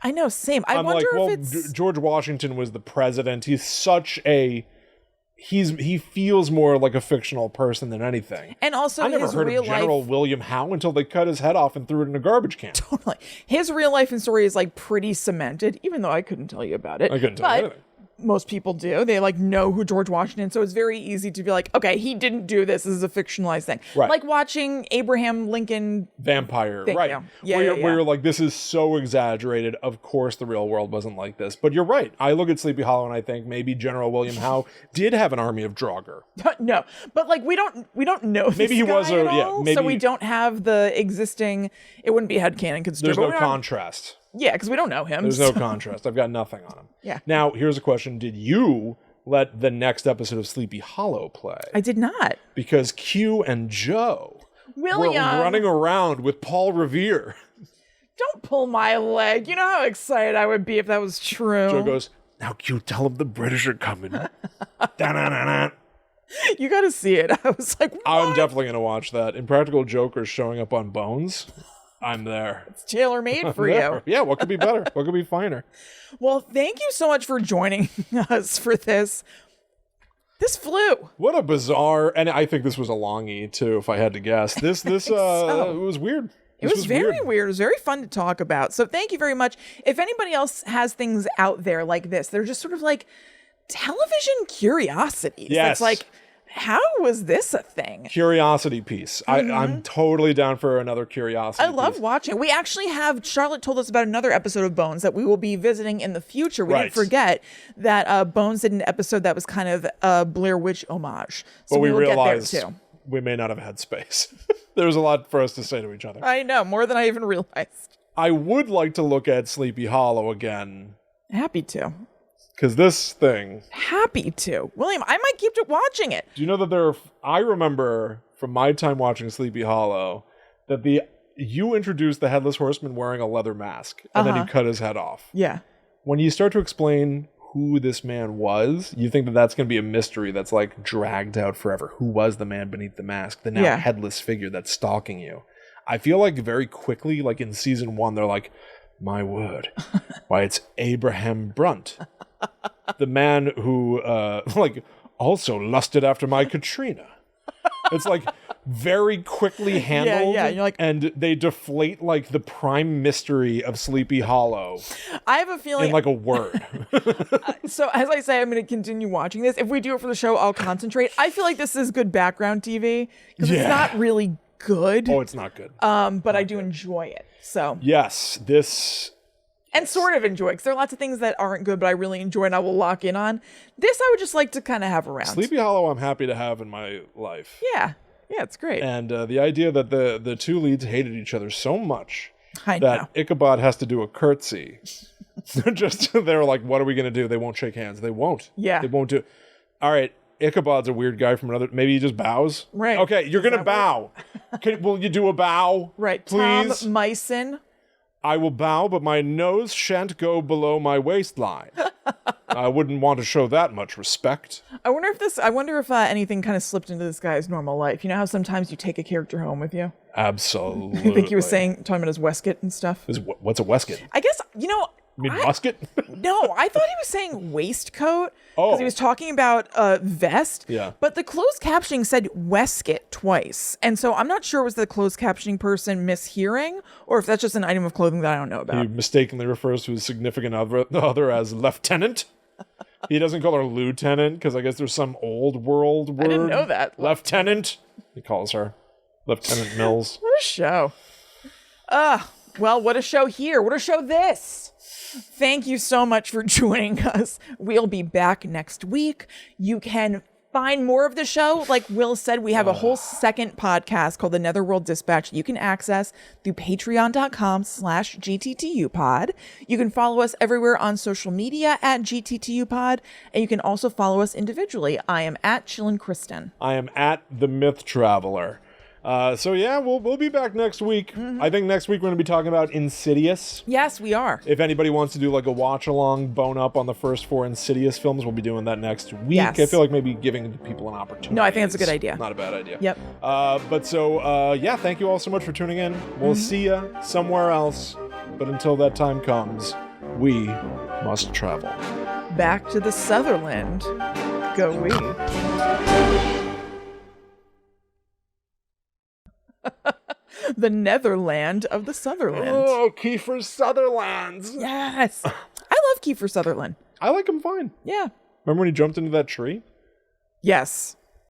I know, same. I wonder if it's... George Washington was the president. He's such a... He feels more like a fictional person than anything. And also, I never heard of General William Howe until they cut his head off and threw it in a garbage can. Totally. His real life and story is like pretty cemented, even though I couldn't tell you about it. I couldn't tell you anything. Most people do. They like know who George Washington is, so it's very easy to be like, okay, he didn't do this. This is a fictionalized thing. Right. Like watching Abraham Lincoln vampire, thing, right? Where you're like, this is so exaggerated. Of course, the real world wasn't like this. But you're right. I look at Sleepy Hollow and I think maybe General William Howe did have an army of Draugr. No, but like we don't know. Maybe he was at all, so we don't have the existing. It wouldn't be headcanon. There's no contrast. Yeah, because we don't know him. There's no contrast. I've got nothing on him. Yeah. Now, here's a question. Did you let the next episode of Sleepy Hollow play? I did not. Because Q and Joe were running around with Paul Revere. Don't pull my leg. You know how excited I would be if that was true. Joe goes, now Q, tell him the British are coming. You got to see it. I was like, what? I'm definitely going to watch that. Impractical Jokers showing up on Bones. I'm there. It's tailor-made for you. Yeah, what could be better? What could be finer? Well, thank you so much for joining us for this. This flew. What a bizarre, and I think this was a longie too, if I had to guess. This it was weird. It was very weird. It was very fun to talk about. So thank you very much. If anybody else has things out there like this, they're just sort of like television curiosities. Yes. That's like how was this a thing? Curiosity piece. I'm totally down for another curiosity I love watching. We actually have, Charlotte told us about another episode of Bones that we will be visiting in the future. We didn't forget that Bones did an episode that was kind of a Blair Witch homage. So but we will realized get there too. We may not have had space. There was a lot for us to say to each other. I know, more than I even realized. I would like to look at Sleepy Hollow again. Happy to. Because this thing... Happy to. William, I might keep watching it. Do you know that I remember from my time watching Sleepy Hollow that you introduced the Headless Horseman wearing a leather mask and then you cut his head off. Yeah. When you start to explain who this man was, you think that that's going to be a mystery that's like dragged out forever. Who was the man beneath the mask? The now headless figure that's stalking you. I feel like very quickly, like in season 1, they're like, my word. Why, it's Abraham Brunt. The man who, also lusted after my Katrina. It's like very quickly handled. Yeah. You're like, and they deflate like the prime mystery of Sleepy Hollow. I have a feeling. In like a word. So as I say, I'm going to continue watching this. If we do it for the show, I'll concentrate. I feel like this is good background TV because it's not really good. Oh, it's not good. But I do enjoy it. So yes, this. And sort of enjoy, because there are lots of things that aren't good, but I really enjoy and I will lock in on. This I would just like to kind of have around. Sleepy Hollow I'm happy to have in my life. Yeah, it's great. And the idea that the two leads hated each other so much that Ichabod has to do a curtsy. They're like, what are we going to do? They won't shake hands. They won't. Yeah. They won't do. All right, Ichabod's a weird guy from another. Maybe he just bows. Right. Okay, you're going to bow. Will you do a bow? Right. Please. Tom Meissen. I will bow, but my nose shan't go below my waistline. I wouldn't want to show that much respect. I wonder if anything kind of slipped into this guy's normal life. You know how sometimes you take a character home with you? Absolutely. I think he was talking about his waistcoat and stuff. What's a waistcoat? I guess, You mean musket? No, I thought he was saying waistcoat because he was talking about a vest. Yeah. But the closed captioning said waistcoat twice. And so I'm not sure was the closed captioning person mishearing or if that's just an item of clothing that I don't know about. He mistakenly refers to his significant other as lieutenant. He doesn't call her lieutenant because I guess there's some old world word. I didn't know that. Lieutenant. He calls her Lieutenant Mills. What a show. Well, what a show here. What a show this. Thank you so much for joining us. We'll be back next week. You can find more of the show. Like Will said, we have a whole second podcast called The Netherworld Dispatch you can access through patreon.com/GTTUpod. You can follow us everywhere on social media at GTTUpod, and you can also follow us individually. I am at Chillin' Kristen. I am at The Myth Traveler. We'll be back next week. Mm-hmm. I think next week we're going to be talking about Insidious. Yes, we are. If anybody wants to do like a watch-along, bone up on the first 4 Insidious films, we'll be doing that next week. Yes. I feel like maybe giving people an opportunity. No, I think that's a good idea. Not a bad idea. Yep. Thank you all so much for tuning in. We'll see you somewhere else. But until that time comes, we must travel. Back to the Sutherland. Go we. The Netherland of the Sutherland. Oh, Kiefer Sutherland. Yes. I love Kiefer Sutherland. I like him fine. Yeah. Remember when he jumped into that tree? Yes.